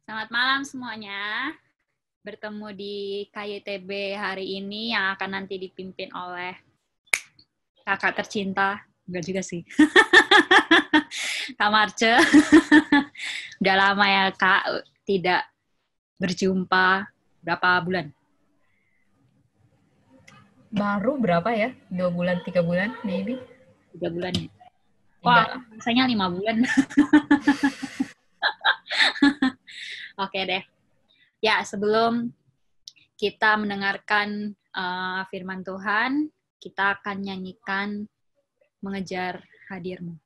Selamat malam semuanya. Bertemu di KYTB hari ini yang akan nanti dipimpin oleh kakak tercinta. Enggak juga sih. Kak Marce. Udah lama ya Kak tidak berjumpa. Berapa bulan? Baru berapa ya? 2 bulan, 3 bulan, maybe? 3 bulan ya? Wah, rasanya 5 bulan. Oke deh. Ya, sebelum kita mendengarkan firman Tuhan, kita akan nyanyikan Mengejar Hadir-Mu.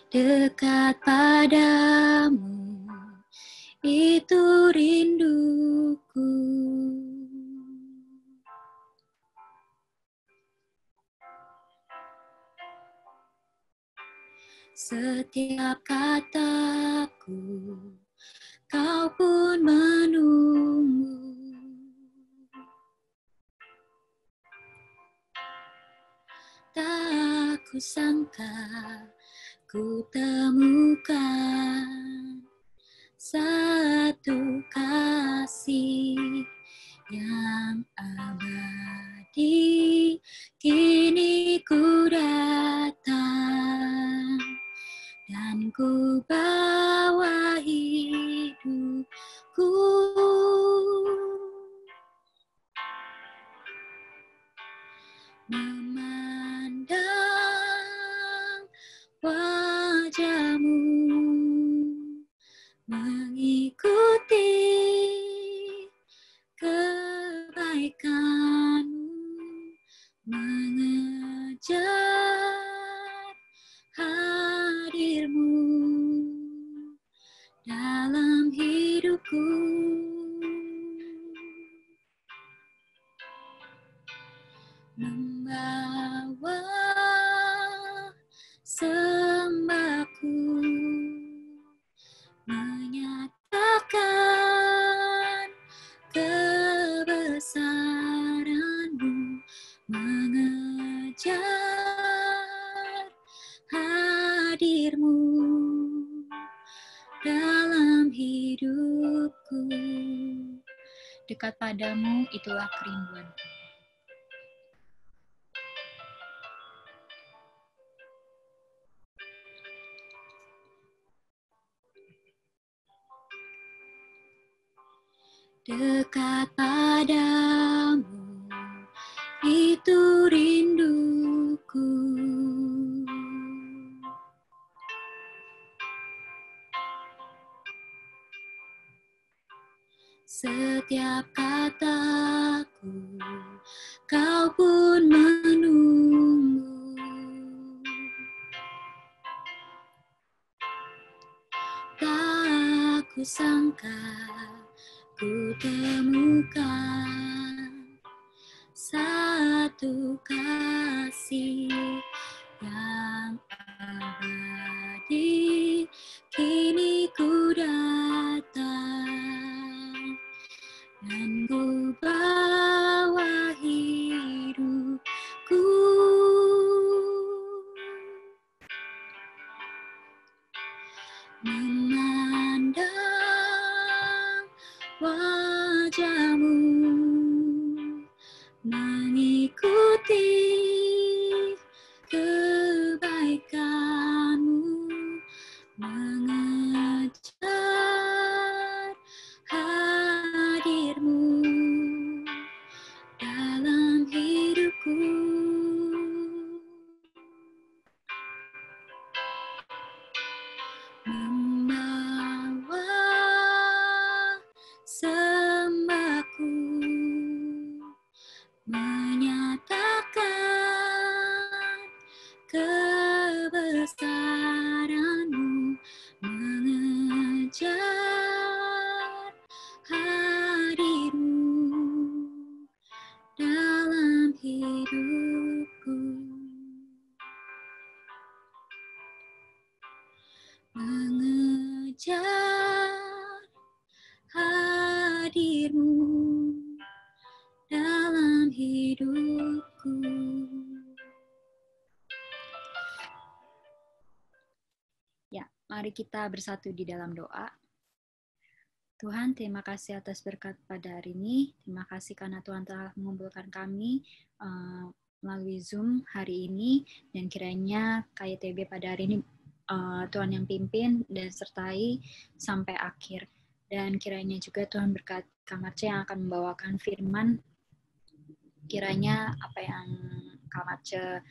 Dekat padamu, itu rinduku. Setiap kataku, kau pun menunggu. Tak kusangka ku temukan satu kasih yang abadi. Kini ku datang dan ku bawa hidupku. Memandang wajah-Mu, mengikuti kebaikan-Mu, mengejar hadir-Mu dalam hidupku. Membawa sembahku, menyatakan kebesaran-Mu, mengejar hadir-Mu dalam hidupku. Dekat padamu, itulah kerinduanku. Dekat padamu, itu rinduku. Setiap kataku, kau pun menunggu. Tak kusangka ku temukan satu kasih yang abadi. Kini ku datang dan ku bawa hidupku. Memandang wajah-Mu, mengikuti Mari kita bersatu di dalam doa. Tuhan, terima kasih atas berkat pada hari ini. Terima kasih karena Tuhan telah mengumpulkan kami melalui Zoom hari ini. Dan kiranya KYTB pada hari ini Tuhan yang pimpin dan sertai sampai akhir. Dan kiranya juga Tuhan berkati Kak Marce yang akan membawakan firman. Kiranya apa yang Kak Marce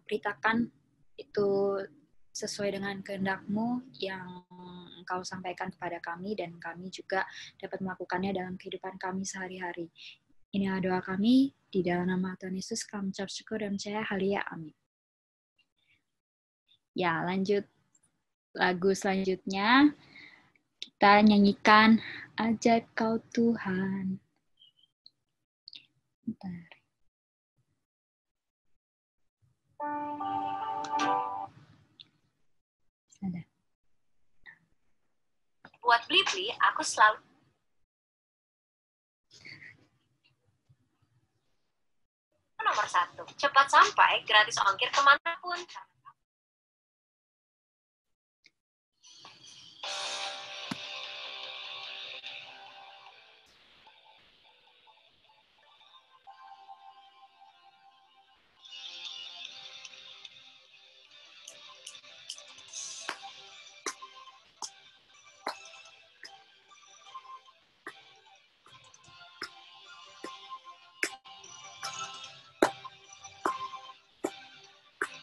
beritakan itu sesuai dengan kehendak-Mu yang Engkau sampaikan kepada kami, dan kami juga dapat melakukannya dalam kehidupan kami sehari-hari. Inilah doa kami, di dalam nama Tuhan Yesus kami mengucap syukur dan percaya, haleluya, amin. Ya, lanjut lagu selanjutnya. Kita nyanyikan Ajaib Kau Tuhan. Bentar. Ada. Buat Blibli, aku selalu nomor 1. Cepat sampai, gratis ongkir kemanapun.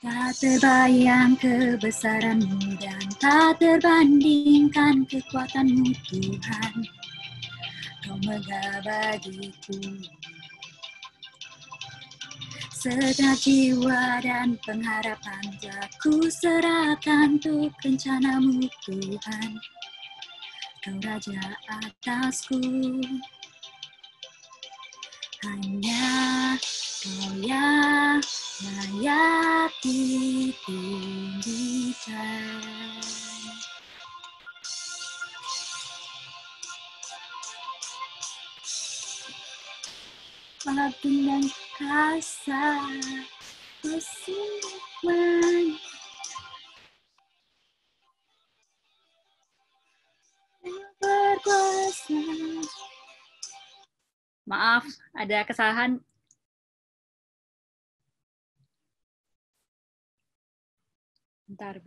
Tak terbayang kebesaran-Mu dan tak terbandingkan kekuatan-Mu, Tuhan. Kau megah bagiku. Segenap jiwa dan pengharapan telah ku serahkan untuk rencana-Mu, Tuhan. Kau Raja atasku. Hanya Kau yang layak ditinggikan. Agung dan kasar, kesimpulan yang berkuasa. Maaf, ada kesalahan. Bentar.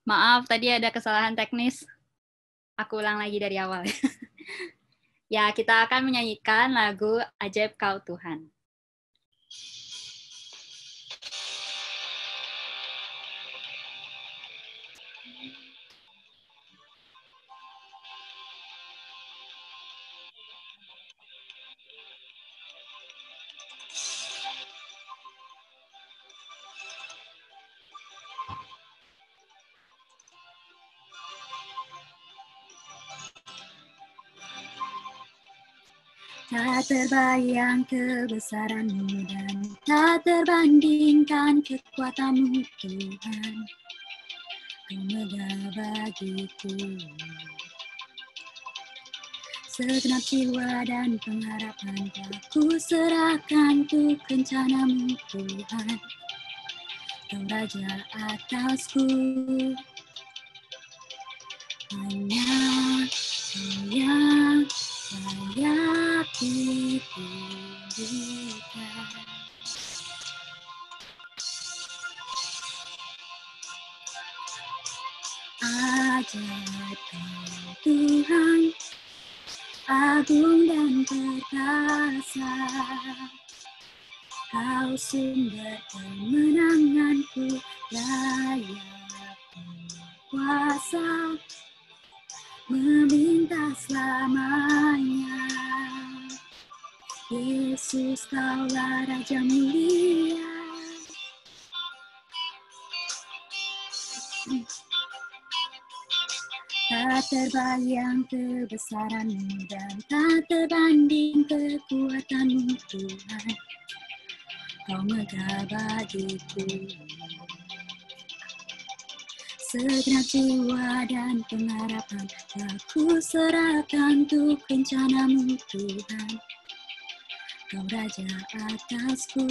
Maaf, tadi ada kesalahan teknis. Aku ulang lagi dari awal. Ya, kita akan menyanyikan lagu Ajaib Kau Tuhan. Tak terbayang kebesaran-Mu dan tak terbandingkan kekuatan-Mu, Tuhan. Kau megah bagiku. Segenap jiwa dan pengharapan telah ku serahkan untuk rencana-Mu, Tuhan. Kau Raja atasku. Hanya Kau yang layak ditinggikan. Ajaib Kau Tuhan, agung dan perkasa, Kau sumber kemenanganku, layak kuasa, meminta selamanya. Yesus, Kaulah Raja mulia. Tak terbayang kebesaran-Mu dan tak terbanding kekuatan-Mu, Tuhan. Kau megah bagiku. Segenap jiwa dan pengharapan aku serahkan untuk rencana-Mu, Tuhan. Kau Raja atasku.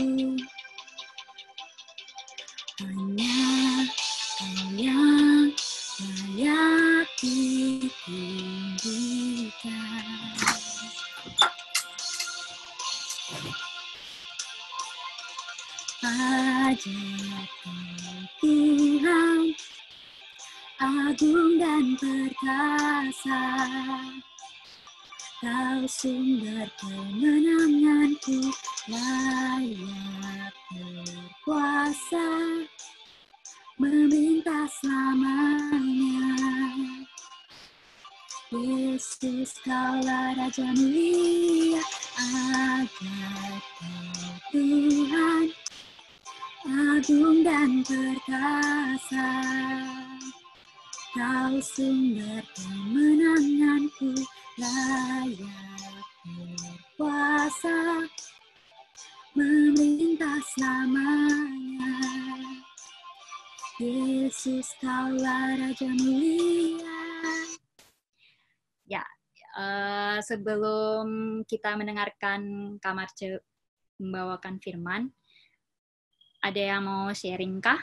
Hanya Kau yang layak ditinggikan. Ajaib Tuhan, agung dan perkasa, Kau sumber kemenanganku, layak berkuasa, meminta selamanya. Yesus, Kaulah Raja mulia, ajaib Tuhan, agung dan perkasa, Kau sumber kemenanganku, layak berkuasa, meminta selamanya. Yesus, Kaulah Raja mulia. Ya, sebelum kita mendengarkan Kak Marce membawakan firman, ada yang mau sharing kah?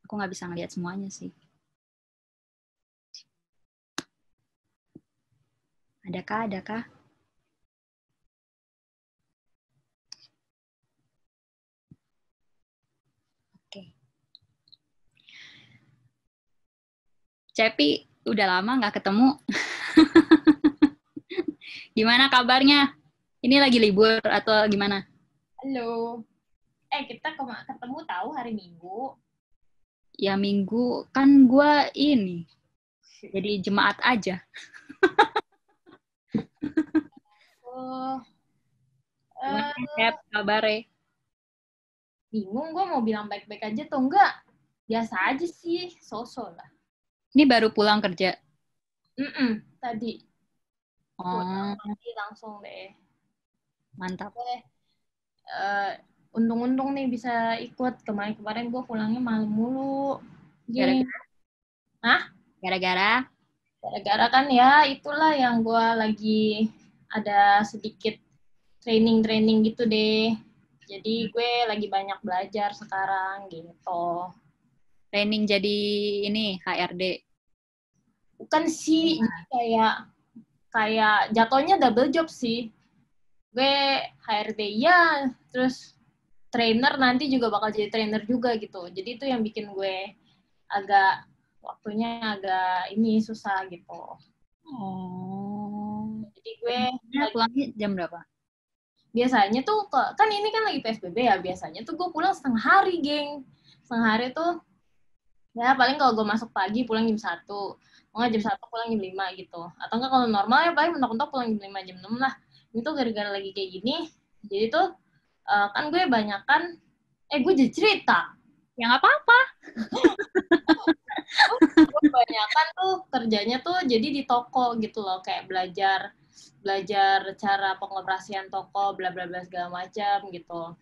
Aku nggak bisa ngeliat semuanya sih. Adakah? Adakah? Oke. Cepi, udah lama nggak ketemu. Gimana kabarnya? Ini lagi libur atau gimana? Halo. Kita ketemu tahu hari Minggu. Ya Minggu, kan gue ini. Jadi jemaat aja. Gimana Cep, kabarnya? Bingung gue mau bilang baik-baik aja atau enggak. Biasa aja sih, so-so lah. Ini baru pulang kerja? Tadi. Oh, Langsung deh. mantap. Untung-untung nih bisa ikut. Kemarin-kemarin gue pulangnya malam mulu. Gara-gara? Hah? Gara-gara? Gara-gara kan ya itulah yang gue lagi ada sedikit training gitu deh. Jadi gue lagi banyak belajar sekarang gitu. Training jadi ini HRD? Bukan sih, kayak jatuhnya double job sih. Gue HRD ya, terus trainer nanti juga bakal jadi trainer juga gitu. Jadi itu yang bikin gue waktunya agak ini susah gitu. Oh. Jadi gue pulangnya jam berapa? Biasanya tuh, kan ini kan lagi PSBB ya, biasanya tuh gue pulang setengah hari, geng. Setengah hari tuh, ya paling kalau gue masuk pagi pulang jam 1. Mau nggak jam 1 pulang jam 5 gitu. Atau enggak kalau normal ya paling mentok-mentok pulang jam 5, jam 6 lah. Ini tuh gara-gara lagi kayak gini, jadi tuh kan gue banyakan, gue jadi cerita. Ya nggak apa-apa. Gue banyakan tuh kerjanya tuh jadi di toko gitu loh, kayak belajar cara pengoperasian toko, bla bla bla segala macam gitu.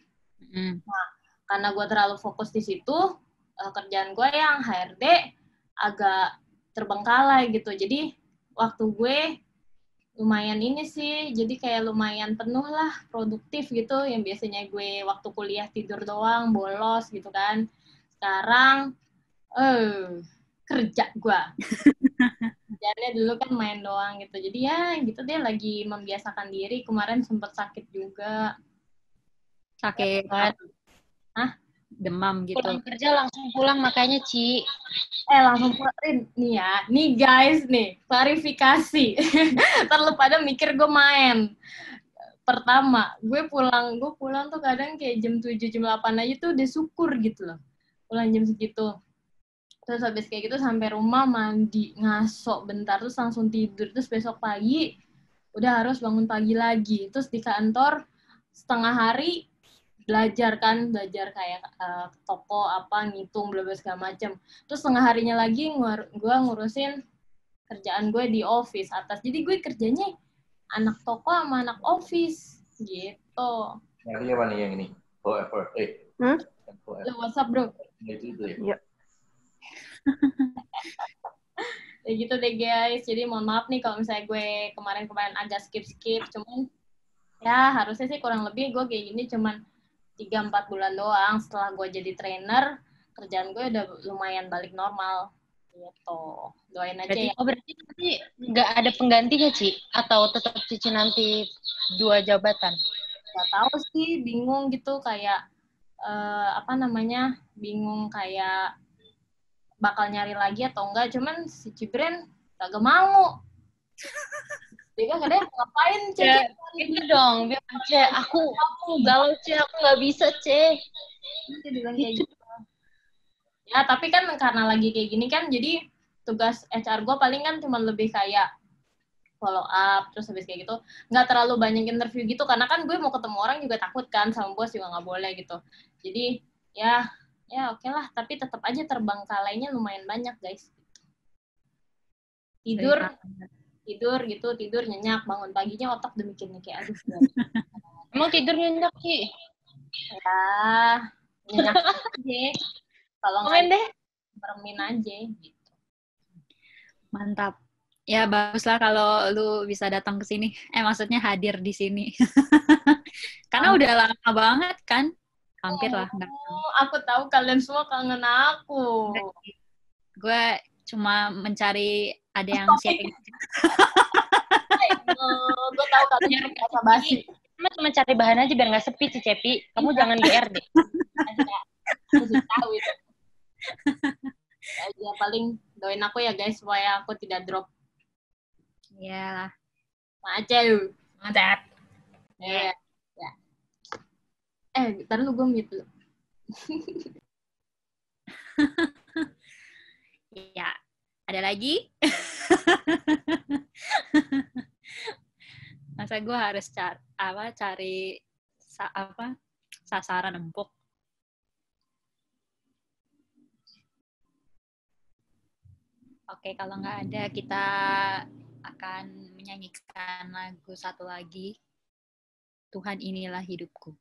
Nah, karena gue terlalu fokus di situ, kerjaan gue yang HRD agak terbengkalai gitu. Jadi waktu gue lumayan ini sih, jadi kayak lumayan penuh lah, produktif gitu. Yang biasanya gue waktu kuliah tidur doang, bolos gitu kan. Sekarang, kerja gue. Kerjaannya dulu kan main doang gitu. Jadi ya gitu deh, lagi membiasakan diri. Kemarin sempet sakit juga. Sakit. Hah? demam gitu. Pulang kerja langsung pulang makanya, Ci. Langsung keluarin. Nih ya, nih guys nih, klarifikasi. Ntar lu pada mikir gue main. Pertama, gue pulang tuh kadang kayak jam 7, jam 8 aja tuh udah syukur gitu loh. Pulang jam segitu. Terus habis kayak gitu sampai rumah mandi, ngaso bentar, terus langsung tidur. Terus besok pagi udah harus bangun pagi lagi. Terus di kantor setengah hari belajar kayak toko apa, ngitung, bla bla segala macem. Terus setengah harinya lagi gue ngurusin kerjaan gue di office atas. Jadi gue kerjanya anak toko sama anak office gitu. Yang ini mana yang ini? Forever. Lo WhatsApp bro. Itu ya. Iya. Ya gitu deh guys. Jadi mohon maaf nih kalau misalnya gue kemarin agak skip. Cuman ya harusnya sih kurang lebih gue kayak gini cuman 3-4 bulan doang. Setelah gue jadi trainer, kerjaan gue udah lumayan balik normal. Gitu. Doain aja ya. Oh, berarti nanti nggak ada penggantinya, Ci? Atau tetap Cici nanti 2 jabatan? Gak tahu sih, bingung gitu kayak bingung kayak bakal nyari lagi atau enggak. Cuman si Cibren kagak mau. Dia kan kadang ngapain, Cek? Ya, itu dong, biar Cek, aku galau, Cek, aku nggak bisa, Cek. Dia bilang kayak gitu. Ya, tapi kan karena lagi kayak gini kan, jadi tugas HR gue paling kan cuma lebih kayak follow up, terus habis kayak gitu, nggak terlalu banyak interview gitu, karena kan gue mau ketemu orang juga takut kan, sama bos juga nggak boleh gitu. Jadi, ya oke lah, tapi tetap aja terbengkalainya lumayan banyak, guys. Tidur nyenyak, bangun paginya otak udah mikirnya kayak aduh. Emang tidur nyenyak, Ci? Ya, nyenyak aja. Kalau nggak bermin aja gitu. Mantap. Ya baguslah kalau lu bisa datang ke sini. Maksudnya hadir di sini. Karena udah lama banget kan? Hampir lah. Aku tahu kalian semua kangen aku. Gue cuma mencari ada yang sharing. Gue tahu kalian rasa basi. Cuma cari bahan aja biar nggak sepi, Ci Cepi. Kamu jangan GR deh. Aku tahu itu. Ya, paling doain aku ya guys supaya aku tidak drop. Iya lah. Mantap. Ya. Bentar lu gue mute lu. Ya, ada lagi? Masa gue harus cari sasaran empuk? Oke, kalau nggak ada, kita akan menyanyikan lagu satu lagi. Tuhan inilah hidupku.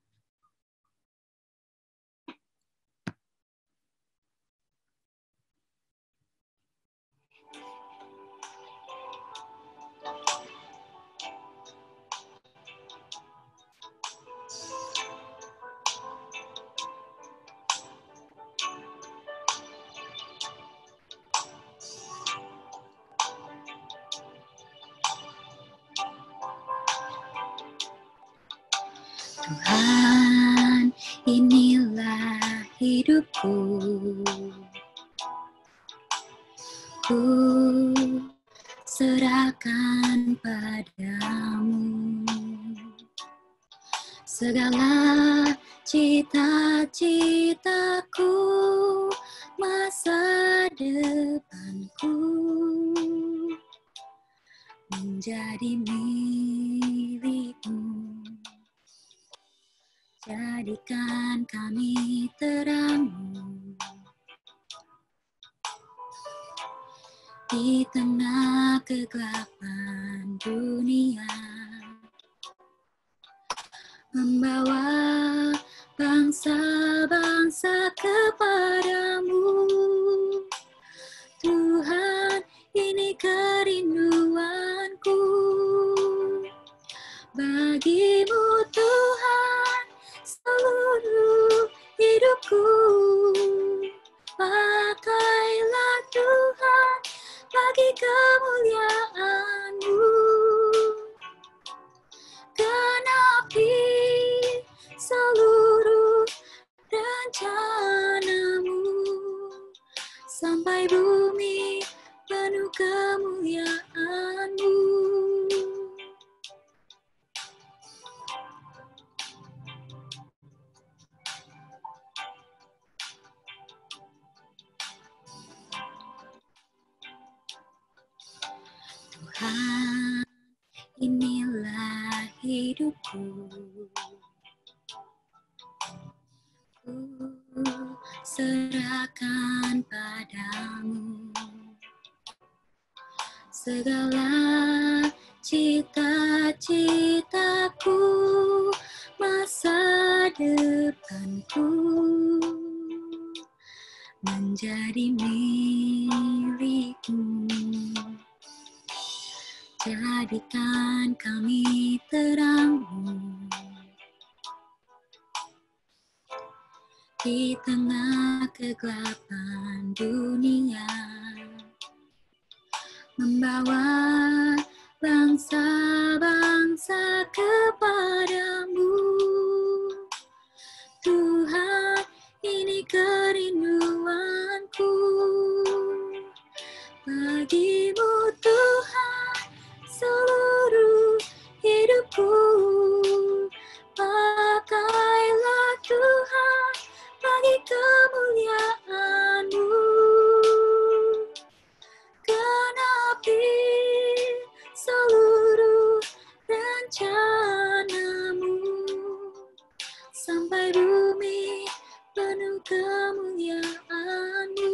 Tuhan, inilah hidupku. Ku serahkan padamu segala cita-citaku, masa depanku menjadi milikmu. Jadikan kami terangmu di tengah kegelapan dunia, membawa bangsa-bangsa kepadamu. Tuhan, ini kerinduanku bagimu Tuhan, seluruh hidupku. Pakailah Tuhan bagi kemuliaan-Mu. Genapi seluruh rencana sampai bumi penuh kemuliaan-Mu. Tuhan, inilah hidupku. Ku serahkan padamu segala cita-citaku, masa depanku menjadi milikmu. Jadikan kami terang-Mu di tengah kegelapan dunia, membawa bangsa-bangsa kepadamu. Tuhan, ini kerinduanku. Bagi-Mu Tuhan, seluruh hidupku. Pakailah Tuhan bagi kemuliaan-Mu. Genapi seluruh rencana-Mu sampai bumi penuh kemuliaan-Mu.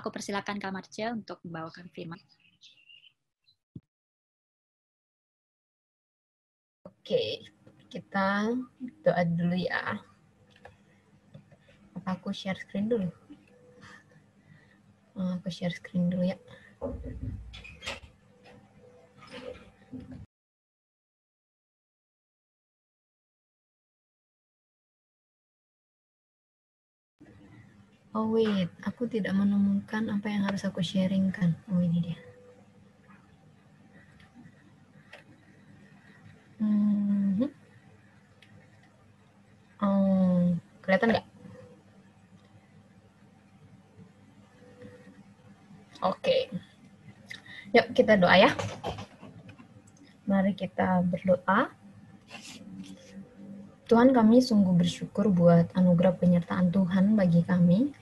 Aku persilakan Kak Marcia untuk membawakan firman. Oke, kita doa dulu ya. Apa aku share screen dulu? Aku share screen dulu ya. Oh wait, aku tidak menemukan apa yang harus aku sharingkan. Oh ini dia. Kelihatan nggak? Oke. Yuk kita doa ya. Mari kita berdoa. Tuhan, kami sungguh bersyukur buat anugerah penyertaan Tuhan bagi kami.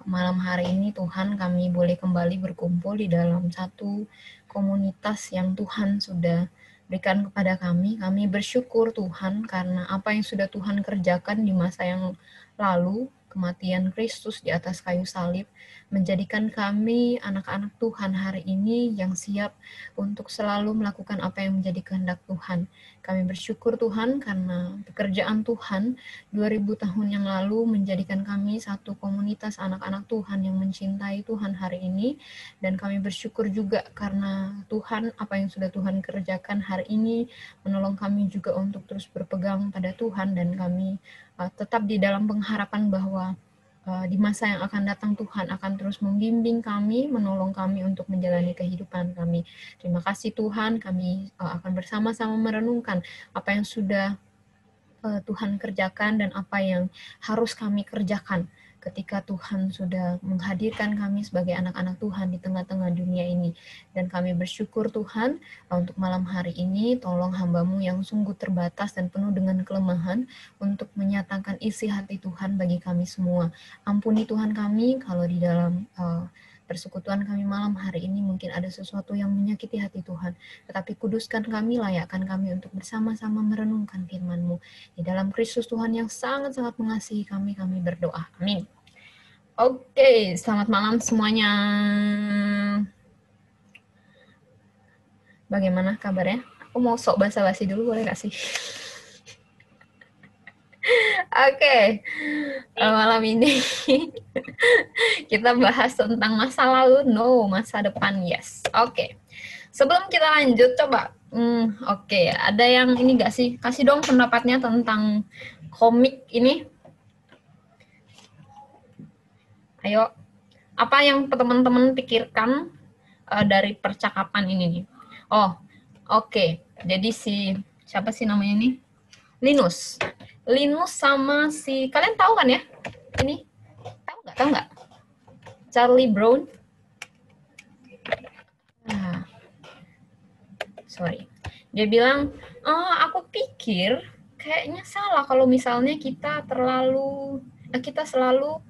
Malam hari ini Tuhan, kami boleh kembali berkumpul di dalam satu komunitas yang Tuhan sudah berikan kepada kami. Kami bersyukur Tuhan karena apa yang sudah Tuhan kerjakan di masa yang lalu, kematian Kristus di atas kayu salib, menjadikan kami anak-anak Tuhan hari ini yang siap untuk selalu melakukan apa yang menjadi kehendak Tuhan. Kami bersyukur Tuhan karena pekerjaan Tuhan 2000 tahun yang lalu menjadikan kami satu komunitas anak-anak Tuhan yang mencintai Tuhan hari ini. Dan kami bersyukur juga karena Tuhan, apa yang sudah Tuhan kerjakan hari ini, menolong kami juga untuk terus berpegang pada Tuhan. Dan kami tetap di dalam pengharapan bahwa di masa yang akan datang Tuhan akan terus membimbing kami, menolong kami untuk menjalani kehidupan kami. Terima kasih Tuhan, kami akan bersama-sama merenungkan apa yang sudah Tuhan kerjakan dan apa yang harus kami kerjakan ketika Tuhan sudah menghadirkan kami sebagai anak-anak Tuhan di tengah-tengah dunia ini. Dan kami bersyukur Tuhan untuk malam hari ini, tolong hamba-Mu yang sungguh terbatas dan penuh dengan kelemahan untuk menyatakan isi hati Tuhan bagi kami semua. Ampuni Tuhan kami kalau di dalam persekutuan kami malam hari ini mungkin ada sesuatu yang menyakiti hati Tuhan. Tetapi kuduskan kami, layakkan kami untuk bersama-sama merenungkan firman-Mu. Di dalam Kristus Tuhan yang sangat-sangat mengasihi kami, kami berdoa. Amin. Oke, selamat malam semuanya. Bagaimana kabarnya? Aku mau sok basa-basi dulu, boleh gak sih? Oke, malam ini kita bahas tentang masa lalu, no, masa depan, yes. Oke, sebelum kita lanjut, coba, oke, ada yang ini gak sih? Kasih dong pendapatnya tentang komik ini. Ayo, apa yang teman-teman pikirkan dari percakapan ini nih? Oh, oke. Jadi siapa sih namanya nih? Linus sama si, kalian tahu kan ya? ini? Tahu nggak? Charlie Brown. Sorry. Dia bilang, aku pikir kayaknya salah kalau misalnya kita selalu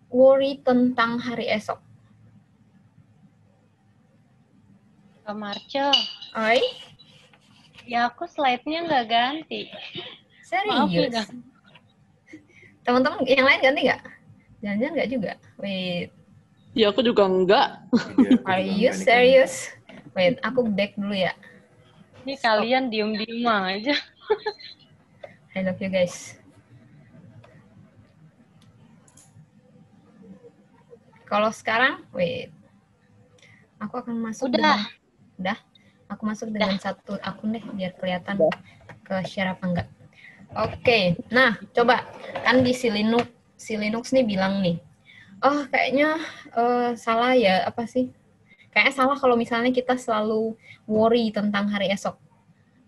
worry tentang hari esok. Kak Marcel, Oi? ya aku slide-nya nggak ganti. Maaf ya, Serius? Kak. Teman-teman yang lain ganti nggak? Jangan-jangan nggak juga. Wait. Ya aku juga enggak. Are you serious? Wait, aku back dulu ya. Ini kalian diem-diem aja. I love you guys. Kalau sekarang, wait. Aku akan masuk Udah. Aku masuk dengan satu akun deh, biar kelihatan ke share apa enggak. Oke, nah coba. Kan di si Linux nih bilang nih, kayaknya salah ya, apa sih? Kayaknya salah kalau misalnya kita selalu worry tentang hari esok.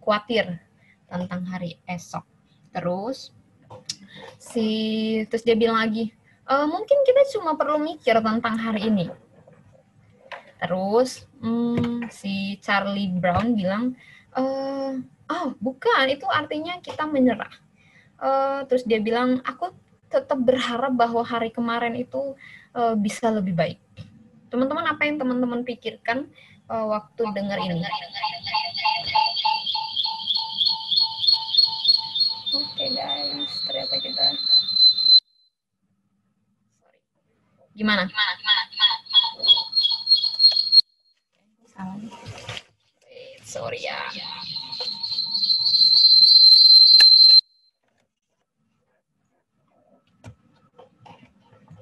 Khawatir tentang hari esok. Terus dia bilang lagi, mungkin kita cuma perlu mikir tentang hari ini. Terus si Charlie Brown bilang, bukan, itu artinya kita menyerah. Terus dia bilang, aku tetap berharap bahwa hari kemarin itu bisa lebih baik. Teman-teman, apa yang teman-teman pikirkan waktu dengar ini? Oke guys, ternyata kita... Gimana? Salah nih. Sorry ya.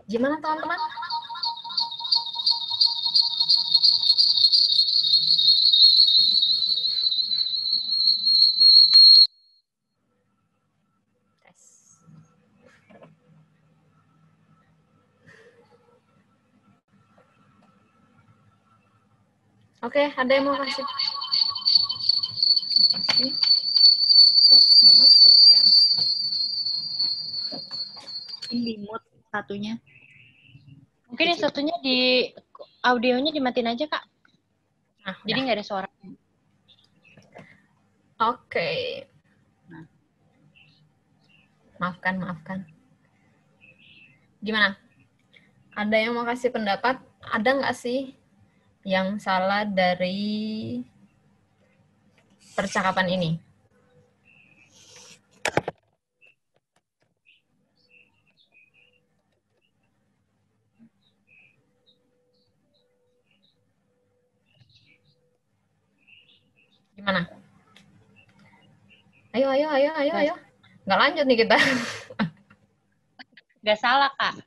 Gimana teman-teman? Oke, ada yang mau kasih? Kok nggak masuk ya? Ini mute satunya. Mungkin yang satunya di audionya dimatiin aja, Kak. Nah, Jadi nggak ada suara. Oke. Nah. Maafkan. Gimana? Ada yang mau kasih pendapat? Ada nggak sih yang salah dari percakapan ini? Gimana? Ayo. Nggak lanjut nih kita. Nggak salah, Kak.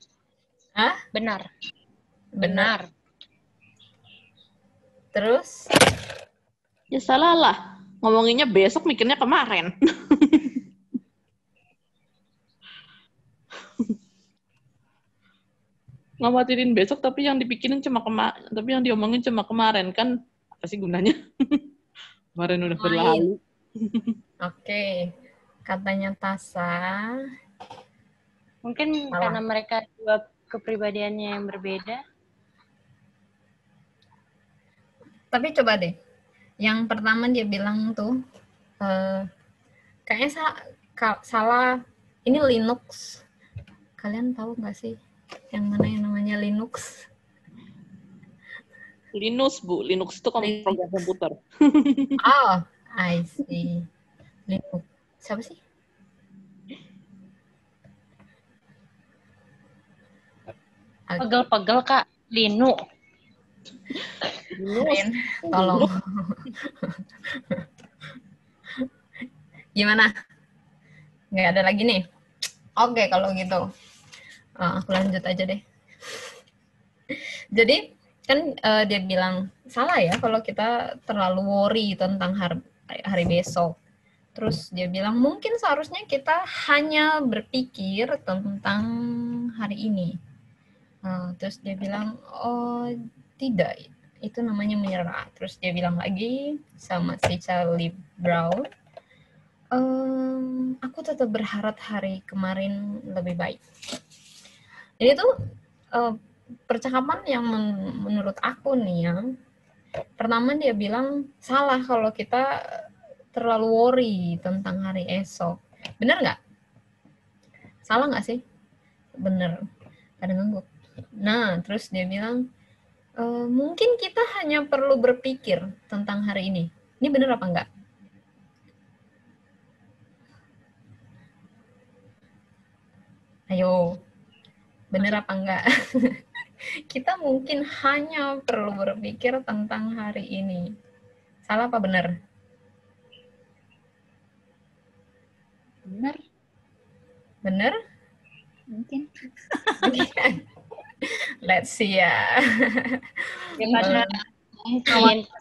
Hah? Benar. Terus? Ya salah lah. Ngomonginnya besok, mikirnya kemarin. Ngawatirin besok, tapi yang dipikirin tapi yang diomongin cuma kemarin, kan apa sih gunanya? Kemarin udah berlalu. Oke. Katanya Tasa. Mungkin karena mereka dua kepribadiannya yang berbeda. Tapi coba deh. Yang pertama dia bilang tuh, kayaknya salah. Ini Linux. Kalian tahu nggak sih yang mana yang namanya Linux? Linux, Bu. Linux itu program komputer. Oh, I see. Linux. Siapa sih? Pegel-pegel, Kak. Linux. Rin, tolong. Gimana? Nggak ada lagi nih? Oke, kalau gitu. Aku lanjut aja deh. Jadi, kan dia bilang, salah ya kalau kita terlalu worry tentang hari besok. Terus dia bilang, mungkin seharusnya kita hanya berpikir tentang hari ini. Terus dia bilang, oh tidak, itu namanya menyerah. Terus dia bilang lagi sama si Charlie Brown, Aku tetap berharap hari kemarin lebih baik. Jadi tuh percakapan yang menurut aku nih ya, pertama dia bilang salah kalau kita terlalu worry tentang hari esok. Bener nggak? Salah nggak sih? Bener. Ada ngangguk. Nah, terus dia bilang, mungkin kita hanya perlu berpikir tentang hari ini. Ini bener apa enggak? Ayo, bener apa enggak? Kita mungkin hanya perlu berpikir tentang hari ini. Salah apa bener? Benar, Bener? mungkin. Let's see ya. Daripada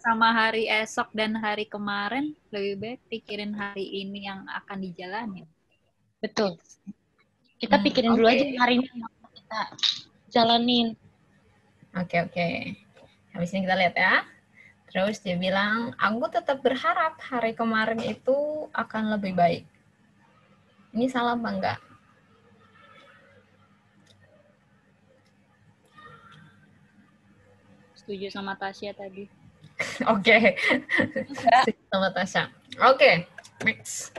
sama hari esok dan hari kemarin, lebih baik pikirin hari ini yang akan dijalani. Betul. Kita pikirin dulu aja hari ini yang kita jalanin. Oke. Habis ini kita lihat ya. Terus dia bilang, aku tetap berharap hari kemarin itu akan lebih baik. Ini salah apa enggak? Setuju sama Tasya tadi. Oke. Setuju sama Tasya. Oke, next.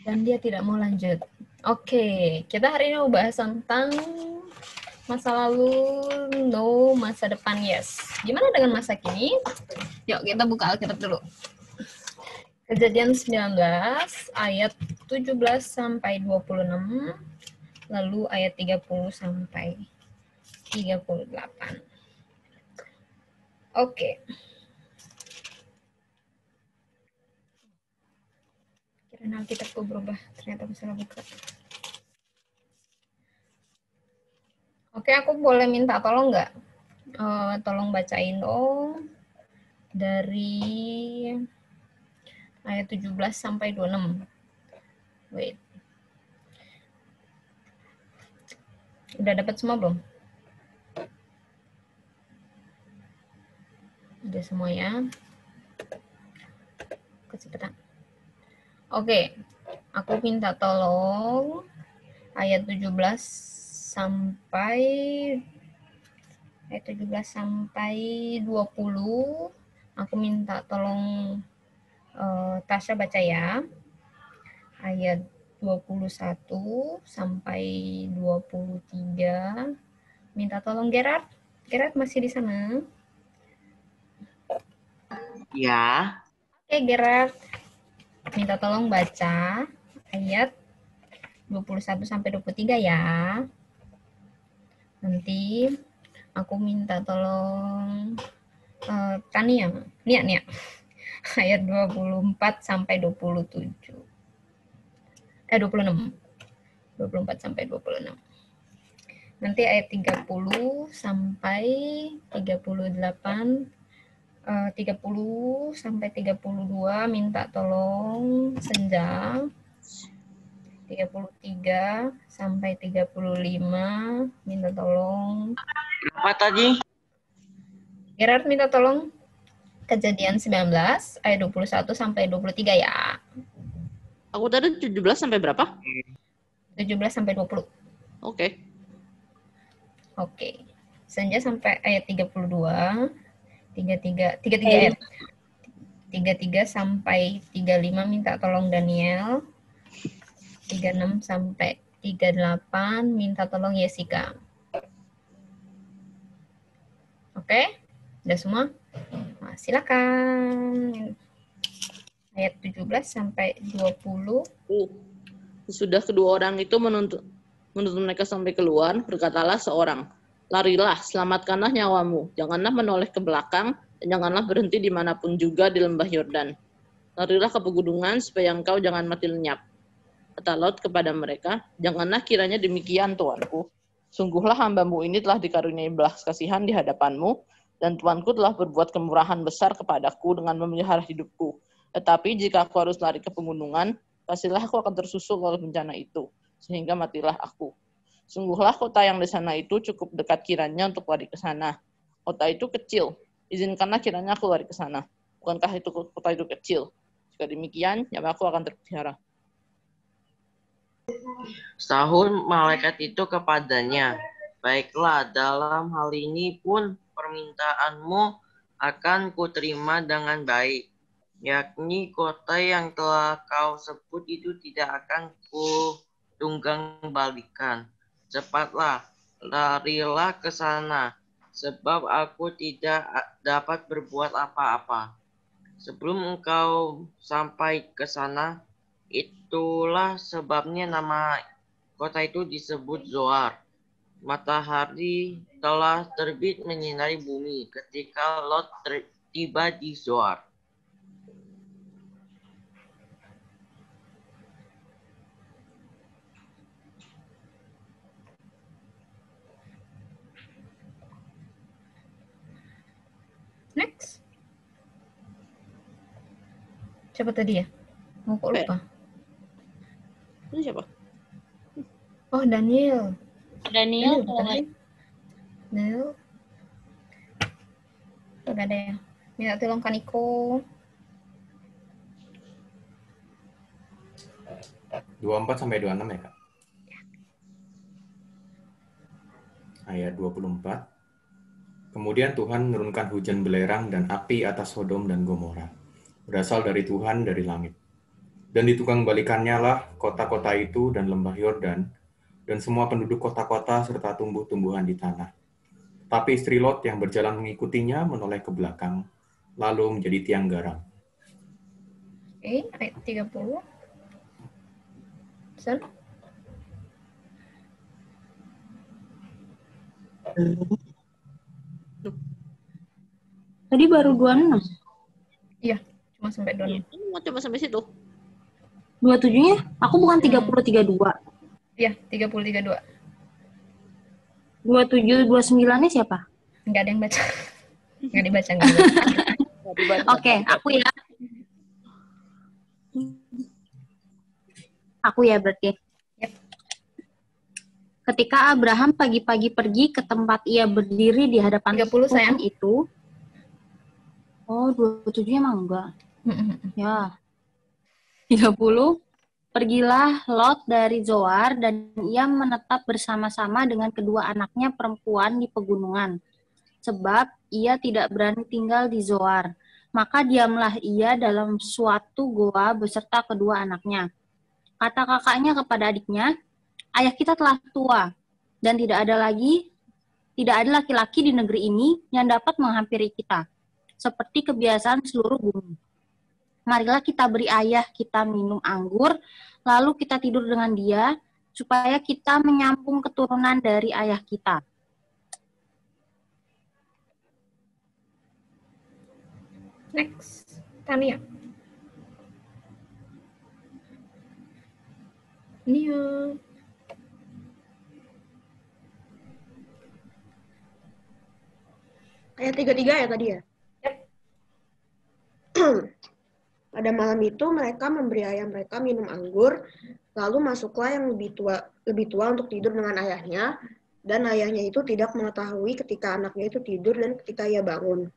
Dan dia tidak mau lanjut. Oke, kita hari ini mau bahas tentang masa lalu, no, masa depan, yes. Gimana dengan masa kini? Yuk, kita buka Alkitab dulu. Kejadian 19, ayat 17 sampai 26, lalu ayat 30 sampai 38. Oke. Kira Alkitabku berubah, ternyata aku salah buka. Oke, aku boleh minta tolong nggak? Tolong bacain dong dari ayat 17 sampai 26. Wait. Udah dapat semua belum? Udah semua ya? Kecepatan. Oke, aku minta tolong ayat 17 sampai 20. Aku minta tolong Tasya baca ya. Ayat 21 sampai 23. Minta tolong Gerard. Gerard masih di sana? Ya. Oke, Gerard. Minta tolong baca ayat 21 sampai 23 ya. Nanti aku minta tolong Tania. Nia. Ayat 24 sampai 27. 26. 24 sampai 26. Nanti ayat 30 sampai 38. 30 sampai 32 minta tolong Senja. 33 sampai 35 minta tolong. Berapa tadi? Gerard minta tolong Kejadian 19 ayat 21 sampai 23 ya. Aku tadi 17 sampai berapa? 17 sampai 20. Oke. Oke. Senja sampai ayat 32. 33 ayat. 33 sampai 35 minta tolong Daniel. 36 sampai 38 minta tolong Jessica. Oke? Udah semua? Nah, silakan. Ayat 17 sampai 20. Sesudah kedua orang itu menuntut mereka sampai keluar, berkatalah seorang, larilah, selamatkanlah nyawamu, janganlah menoleh ke belakang, dan janganlah berhenti dimanapun juga di lembah Yordan. Larilah ke pegunungan, supaya engkau jangan mati lenyap. Kata Lot kepada mereka, janganlah kiranya demikian, tuanku. Sungguhlah hambamu ini telah dikaruniai belas kasihan di hadapanmu, dan tuanku telah berbuat kemurahan besar kepadaku dengan memelihara hidupku. Tetapi jika aku harus lari ke pegunungan, pastilah aku akan tersusul oleh bencana itu, sehingga matilah aku. Sungguhlah kota yang di sana itu cukup dekat kiranya untuk lari ke sana. Kota itu kecil, izinkanlah kiranya aku lari ke sana. Bukankah itu kota itu kecil? Jika demikian, nyawaku akan terpelihara. Sahut malaikat itu kepadanya, baiklah, dalam hal ini pun permintaanmu akan kuterima dengan baik, yakni kota yang telah kau sebut itu tidak akan kutunggang balikan. Cepatlah, larilah ke sana, sebab aku tidak dapat berbuat apa-apa. Sebelum engkau sampai ke sana, itulah sebabnya nama kota itu disebut Zoar. Matahari telah terbit menyinari bumi ketika Lot tiba di Zoar. Next. Siapa tadi ya? Mau kok lupa? Ini siapa? Oh, Daniel. Daniel, bukan sih? Daniel. Gak ada ya. Minta tolong Kaniko. 24 sampai 26 ya, Kak? Ayat 24. Kemudian Tuhan menurunkan hujan belerang dan api atas Sodom dan Gomora. Berasal dari Tuhan dari langit. Dan ditukang balikannya lah kota-kota itu dan lembah Yordan, dan semua penduduk kota-kota serta tumbuh-tumbuhan di tanah. Tapi istri Lot yang berjalan mengikutinya menoleh ke belakang, lalu menjadi tiang garam. Oke, ayat 30. Sen? Tadi baru 26. Iya, cuma sampai 26. Ini mau coba sampai situ. 27-nya? Aku bukan 30-32. Iya, 30-32. 27-29-nya siapa? Nggak ada yang baca. Nggak dibaca. Oke, aku ya. Aku ya berarti. Yep. Ketika Abraham pagi-pagi pergi ke tempat ia berdiri di hadapan 30 sayang. itu. Oh, 27-nya emang enggak. Ya. 30. Pergilah Lot dari Zoar dan ia menetap bersama-sama dengan kedua anaknya perempuan di pegunungan. Sebab ia tidak berani tinggal di Zoar. Maka diamlah ia dalam suatu goa beserta kedua anaknya. Kata kakaknya kepada adiknya, ayah kita telah tua dan tidak ada laki-laki di negeri ini yang dapat menghampiri kita, seperti kebiasaan seluruh bumi. Marilah kita beri ayah kita minum anggur, lalu kita tidur dengan dia, supaya kita menyambung keturunan dari ayah kita. Next, Tania. Nia. Ayat 33 ya tadi ya? Yep. Pada malam itu mereka memberi ayah mereka minum anggur, lalu masuklah yang lebih tua untuk tidur dengan ayahnya, dan ayahnya itu tidak mengetahui ketika anaknya itu tidur dan ketika ia bangun.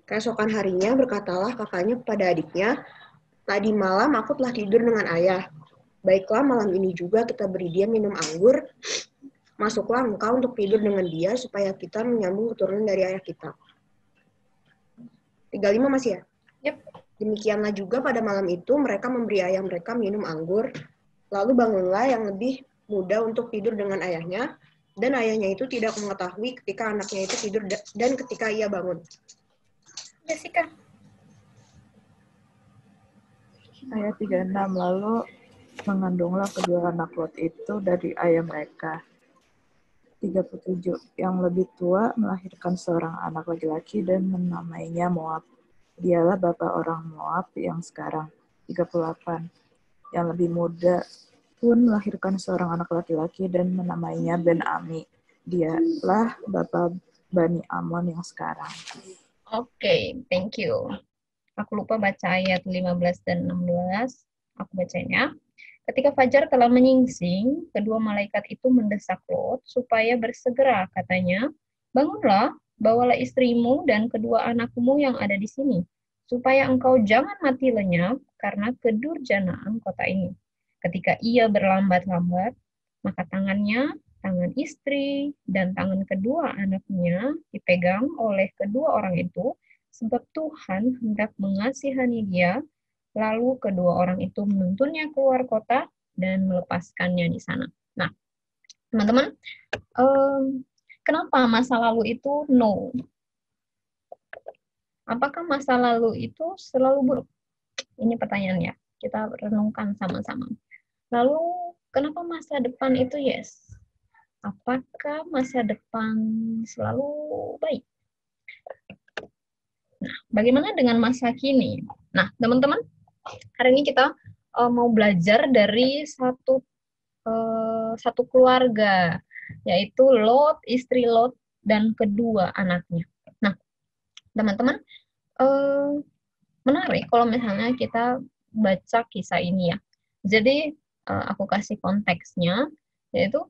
Keesokan harinya berkatalah kakaknya kepada adiknya, tadi malam aku telah tidur dengan ayah. Baiklah malam ini juga kita beri dia minum anggur, masuklah engkau untuk tidur dengan dia supaya kita menyambung keturunan dari ayah kita. 35 masih ya? Yep. Demikianlah juga pada malam itu mereka memberi ayah mereka minum anggur, lalu bangunlah yang lebih muda untuk tidur dengan ayahnya, dan ayahnya itu tidak mengetahui ketika anaknya itu tidur dan ketika ia bangun. Jessica. Ayat 36, lalu mengandunglah kedua anak Lot itu dari ayah mereka. 37, yang lebih tua melahirkan seorang anak laki-laki dan menamainya Moab. Dialah bapa orang Moab yang sekarang. 38, yang lebih muda pun melahirkan seorang anak laki-laki dan menamainya Ben-Ami. Dialah bapa Bani Amon yang sekarang. Oke, thank you. Aku lupa baca ayat 15 dan 16. Aku bacanya. Ketika fajar telah menyingsing, kedua malaikat itu mendesak Lot supaya bersegera, katanya, bangunlah, bawalah istrimu dan kedua anakmu yang ada di sini, supaya engkau jangan mati lenyap karena kedurjanaan kota ini. Ketika ia berlambat-lambat, maka tangannya, tangan istri, dan tangan kedua anaknya dipegang oleh kedua orang itu, sebab Tuhan hendak mengasihani dia. Lalu kedua orang itu menuntunnya keluar kota dan melepaskannya di sana. Nah, teman-teman, kenapa masa lalu itu no? Apakah masa lalu itu selalu buruk? Ini pertanyaannya. Kita renungkan sama-sama. Lalu, kenapa masa depan itu yes? Apakah masa depan selalu baik? Nah, bagaimana dengan masa kini? Nah, teman-teman, hari ini kita mau belajar dari satu keluarga, yaitu Lot, istri Lot, dan kedua anaknya. Nah, teman-teman, menarik kalau misalnya kita baca kisah ini ya. Jadi, aku kasih konteksnya, yaitu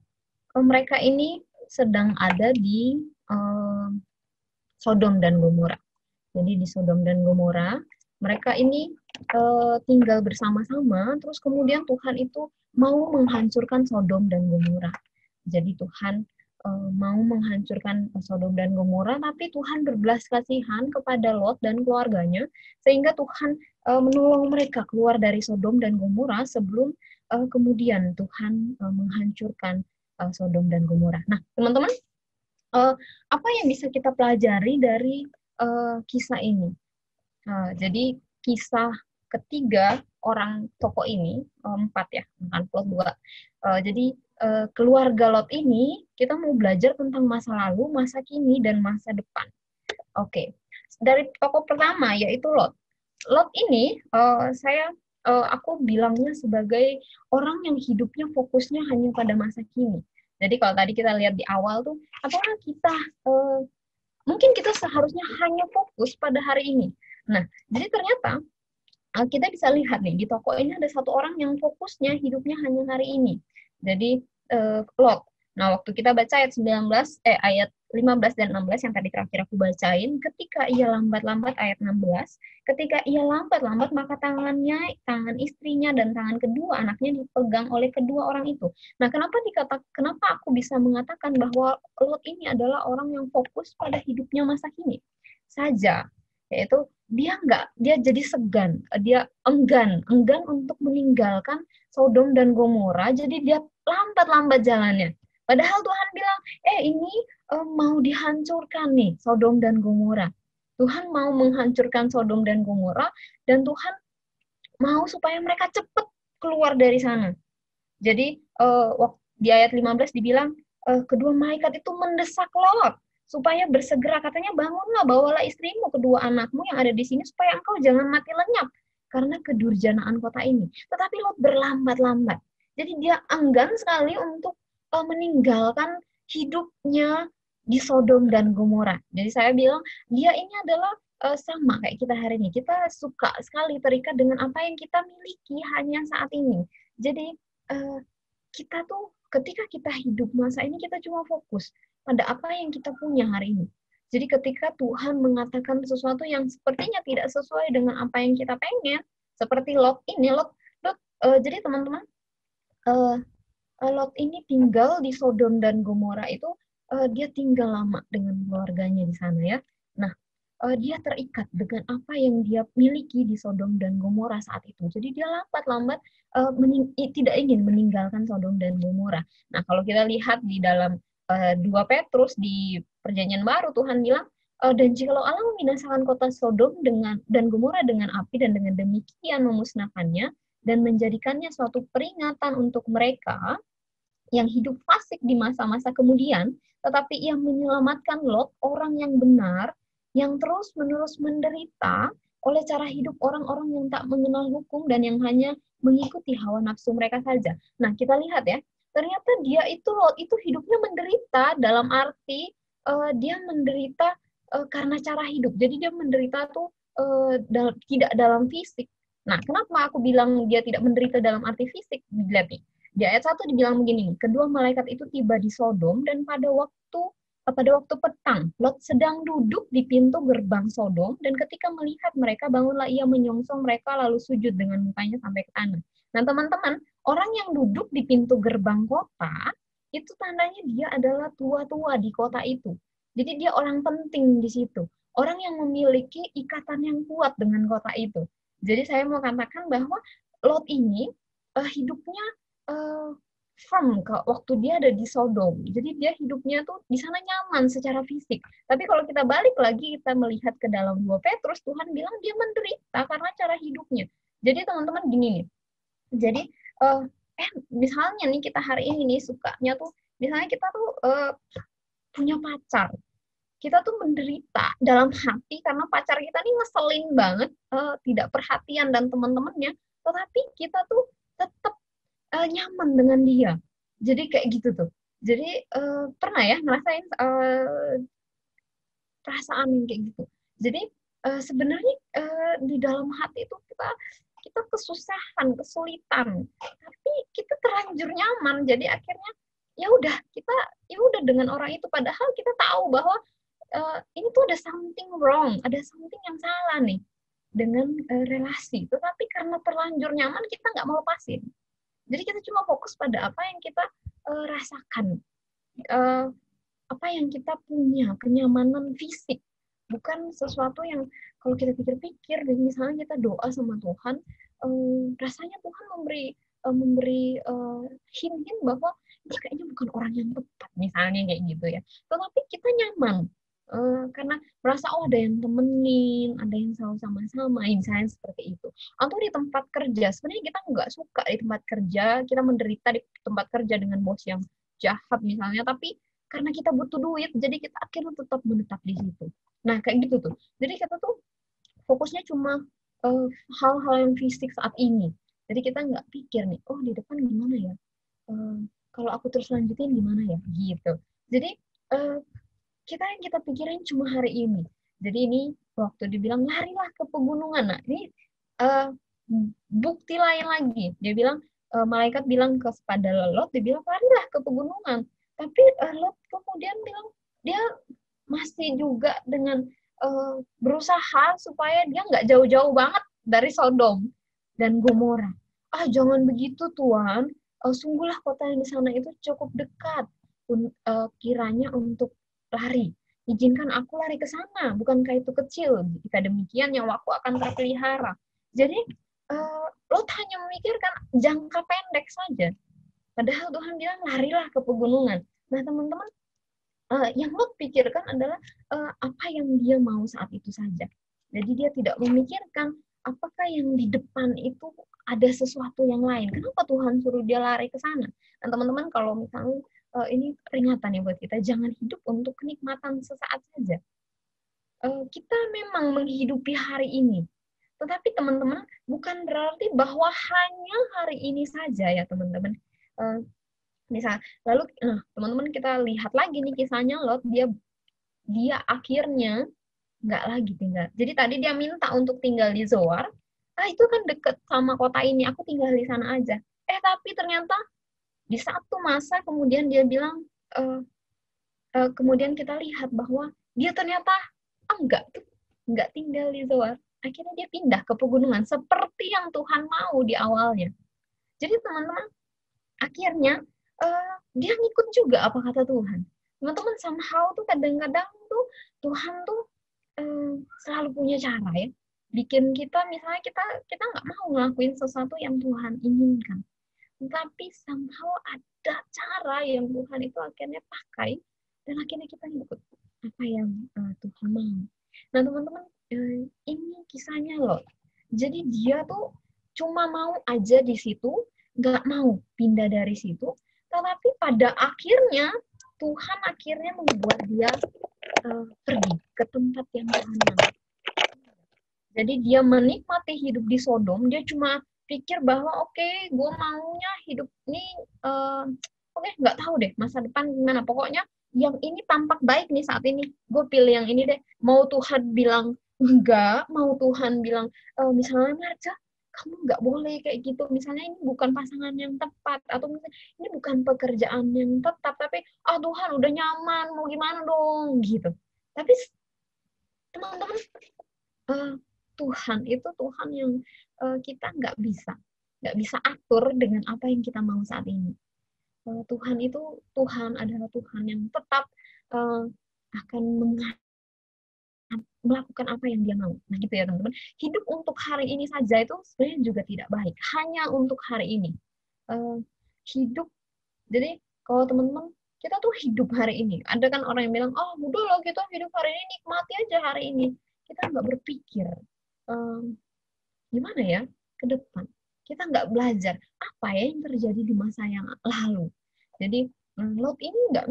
mereka ini sedang ada di Sodom dan Gomora. Jadi di Sodom dan Gomora, mereka ini tinggal bersama-sama, terus kemudian Tuhan itu mau menghancurkan Sodom dan Gomora. Jadi Tuhan mau menghancurkan Sodom dan Gomora, tapi Tuhan berbelas kasihan kepada Lot dan keluarganya, sehingga Tuhan menolong mereka keluar dari Sodom dan Gomora sebelum kemudian Tuhan menghancurkan Sodom dan Gomora. Nah, teman-teman, apa yang bisa kita pelajari dari kisah ini? Jadi kisah ketiga orang tokoh ini, 4 ya, bukan plot 2. Jadi keluarga Lot ini, kita mau belajar tentang masa lalu, masa kini, dan masa depan. Oke, dari tokoh pertama yaitu Lot. Lot ini aku bilangnya sebagai orang yang hidupnya fokusnya hanya pada masa kini. Jadi kalau tadi kita lihat di awal tuh, apakah kita mungkin kita seharusnya hanya fokus pada hari ini. Nah, jadi ternyata kita bisa lihat nih di tokoh ini ada satu orang yang fokusnya hidupnya hanya hari ini. Jadi Lot. Nah, waktu kita baca ayat 15 dan 16 yang tadi terakhir aku bacain, ketika ia lambat-lambat ayat 16, ketika ia lambat-lambat maka tangan istrinya dan tangan kedua anaknya dipegang oleh kedua orang itu. Nah, kenapa aku bisa mengatakan bahwa Lot ini adalah orang yang fokus pada hidupnya masa kini saja, yaitu dia jadi segan, dia enggan untuk meninggalkan Sodom dan Gomora, jadi dia lambat-lambat jalannya. Padahal Tuhan bilang, ini mau dihancurkan nih Sodom dan Gomora. Tuhan mau menghancurkan Sodom dan Gomora, dan Tuhan mau supaya mereka cepat keluar dari sana. Jadi di ayat 15 dibilang, kedua malaikat itu mendesak Lot supaya bersegera, katanya, bangunlah, bawalah istrimu, kedua anakmu yang ada di sini, supaya engkau jangan mati lenyap karena kedurjanaan kota ini. Tetapi Lot berlambat-lambat. Jadi dia enggan sekali untuk meninggalkan hidupnya di Sodom dan Gomora. Jadi saya bilang, dia ini adalah sama kayak kita hari ini. Kita suka sekali terikat dengan apa yang kita miliki hanya saat ini. Jadi kita tuh ketika kita hidup masa ini, kita cuma fokus pada apa yang kita punya hari ini. Jadi ketika Tuhan mengatakan sesuatu yang sepertinya tidak sesuai dengan apa yang kita pengen, seperti Lot ini, jadi teman-teman, Lot ini tinggal di Sodom dan Gomora itu, dia tinggal lama dengan keluarganya di sana ya. Nah, dia terikat dengan apa yang dia miliki di Sodom dan Gomora saat itu. Jadi dia lambat-lambat tidak ingin meninggalkan Sodom dan Gomora. Nah, kalau kita lihat di dalam 2 Petrus di Perjanjian Baru, Tuhan bilang, dan jikalau Allah membinasakan kota Sodom dan Gomora dengan api dan dengan demikian memusnahkannya dan menjadikannya suatu peringatan untuk mereka yang hidup fasik di masa-masa kemudian, tetapi ia menyelamatkan Lot, orang yang benar, yang terus-menerus menderita oleh cara hidup orang-orang yang tak mengenal hukum dan yang hanya mengikuti hawa nafsu mereka saja. Nah, kita lihat ya, ternyata Lot itu hidupnya menderita dalam arti dia menderita karena cara hidup. Jadi dia menderita tuh tidak dalam fisik. Nah, kenapa aku bilang dia tidak menderita dalam arti fisik? Dilihat nih. Di ayat 1 dibilang begini, kedua malaikat itu tiba di Sodom dan pada waktu pada waktu petang, Lot sedang duduk di pintu gerbang Sodom, dan ketika melihat mereka, bangunlah ia menyongsong mereka, lalu sujud dengan mukanya sampai ke tanah. Nah, teman-teman, orang yang duduk di pintu gerbang kota, itu tandanya dia adalah tua-tua di kota itu. Jadi dia orang penting di situ. Orang yang memiliki ikatan yang kuat dengan kota itu. Jadi saya mau katakan bahwa Lot ini hidupnya firm waktu dia ada di Sodom. Jadi dia hidupnya tuh di sana nyaman secara fisik. Tapi kalau kita balik lagi, kita melihat ke dalam 2 Petrus, Tuhan bilang dia menderita karena cara hidupnya. Jadi teman-teman gini nih. Jadi misalnya nih kita hari ini nih sukanya tuh, misalnya kita tuh punya pacar. Kita tuh menderita dalam hati karena pacar kita nih ngeselin banget, tidak perhatian dan teman-temannya. Tetapi kita tuh tetap nyaman dengan dia. Jadi kayak gitu tuh. Jadi pernah ya ngerasain perasaan yang kayak gitu. Jadi sebenarnya di dalam hati itu kita kesusahan, kesulitan, tapi kita terlanjur nyaman. Jadi akhirnya ya udah dengan orang itu, padahal kita tahu bahwa ini tuh ada something wrong, ada something yang salah nih dengan relasi. Tetapi karena terlanjur nyaman, kita nggak mau lepasin. Jadi kita cuma fokus pada apa yang kita rasakan, apa yang kita punya, kenyamanan fisik, bukan sesuatu yang kalau kita pikir-pikir, misalnya kita doa sama Tuhan, rasanya Tuhan memberi hint-hint bahwa ini kayaknya bukan orang yang tepat, misalnya kayak gitu ya. Tetapi kita nyaman karena merasa ada yang temenin, ada yang selalu sama-sama, misalnya seperti itu. Atau di tempat kerja, sebenarnya kita nggak suka di tempat kerja, kita menderita di tempat kerja dengan bos yang jahat misalnya, tapi karena kita butuh duit, jadi kita akhirnya tetap menetap di situ. Nah, kayak gitu tuh. Jadi kita tuh fokusnya cuma hal-hal yang fisik saat ini. Jadi kita nggak pikir nih, oh di depan gimana ya? Kalau aku terus lanjutin gimana ya? Gitu. Jadi kita pikirin cuma hari ini. Jadi ini waktu dibilang larilah ke pegunungan. Nah, ini bukti lain lagi. Dia bilang, malaikat bilang kepada Lot, dia bilang larilah ke pegunungan. Tapi Lot kemudian bilang dia masih juga dengan berusaha supaya dia nggak jauh-jauh banget dari Sodom dan Gomora. Jangan begitu Tuhan. Sungguhlah kota yang di sana itu cukup dekat kiranya untuk lari. Izinkan aku lari ke sana, bukankah itu kecil? Jika demikian, nyawaku akan terpelihara. Jadi, Lot hanya memikirkan jangka pendek saja. Padahal Tuhan bilang, larilah ke pegunungan. Nah, teman-teman, yang Lot pikirkan adalah apa yang dia mau saat itu saja. Jadi, dia tidak memikirkan apakah yang di depan itu ada sesuatu yang lain. Kenapa Tuhan suruh dia lari ke sana? Dan teman-teman, kalau misalnya ini peringatan ya buat kita, jangan hidup untuk kenikmatan sesaat saja. Kita memang menghidupi hari ini, tetapi teman-teman bukan berarti bahwa hanya hari ini saja ya teman-teman. Lalu teman-teman kita lihat lagi nih kisahnya Lot, dia akhirnya nggak lagi tinggal. Jadi tadi dia minta untuk tinggal di Zoar, itu kan deket sama kota ini, aku tinggal di sana aja. Tapi ternyata di satu masa kemudian dia bilang, kemudian kita lihat bahwa dia ternyata enggak tinggal di Zoar. Akhirnya dia pindah ke pegunungan seperti yang Tuhan mau di awalnya. Jadi teman-teman, akhirnya dia ngikut juga apa kata Tuhan. Teman-teman, somehow tuh kadang-kadang tuh Tuhan tuh selalu punya cara ya. Bikin kita, misalnya kita nggak mau ngelakuin sesuatu yang Tuhan inginkan. Tapi somehow ada cara yang Tuhan itu akhirnya pakai dan akhirnya kita ikut apa yang Tuhan mau. Nah teman-teman, ini kisahnya loh. Jadi dia tuh cuma mau aja di situ, nggak mau pindah dari situ. Tetapi pada akhirnya Tuhan akhirnya membuat dia pergi ke tempat yang Tuhan mau. Jadi dia menikmati hidup di Sodom, dia cuma pikir bahwa oke, gue maunya hidup ini, nggak tahu deh masa depan gimana. Pokoknya yang ini tampak baik nih saat ini, gue pilih yang ini deh. Mau Tuhan bilang enggak, mau Tuhan bilang misalnya Marja, kamu nggak boleh kayak gitu. Misalnya ini bukan pasangan yang tepat, atau misalnya ini bukan pekerjaan yang tetap, tapi Tuhan udah nyaman, mau gimana dong gitu. Tapi teman-teman, Tuhan itu Tuhan yang kita nggak bisa atur dengan apa yang kita mau saat ini. Tuhan itu adalah Tuhan yang tetap akan melakukan apa yang dia mau. Nah gitu ya teman-teman. Hidup untuk hari ini saja itu sebenarnya juga tidak baik. Hanya untuk hari ini. Hidup, jadi kalau teman-teman, kita tuh hidup hari ini. Ada kan orang yang bilang, udah loh kita hidup hari ini, nikmati aja hari ini. Kita nggak berpikir, gimana ya ke depan. Kita nggak belajar apa ya yang terjadi di masa yang lalu. Jadi Lot ini nggak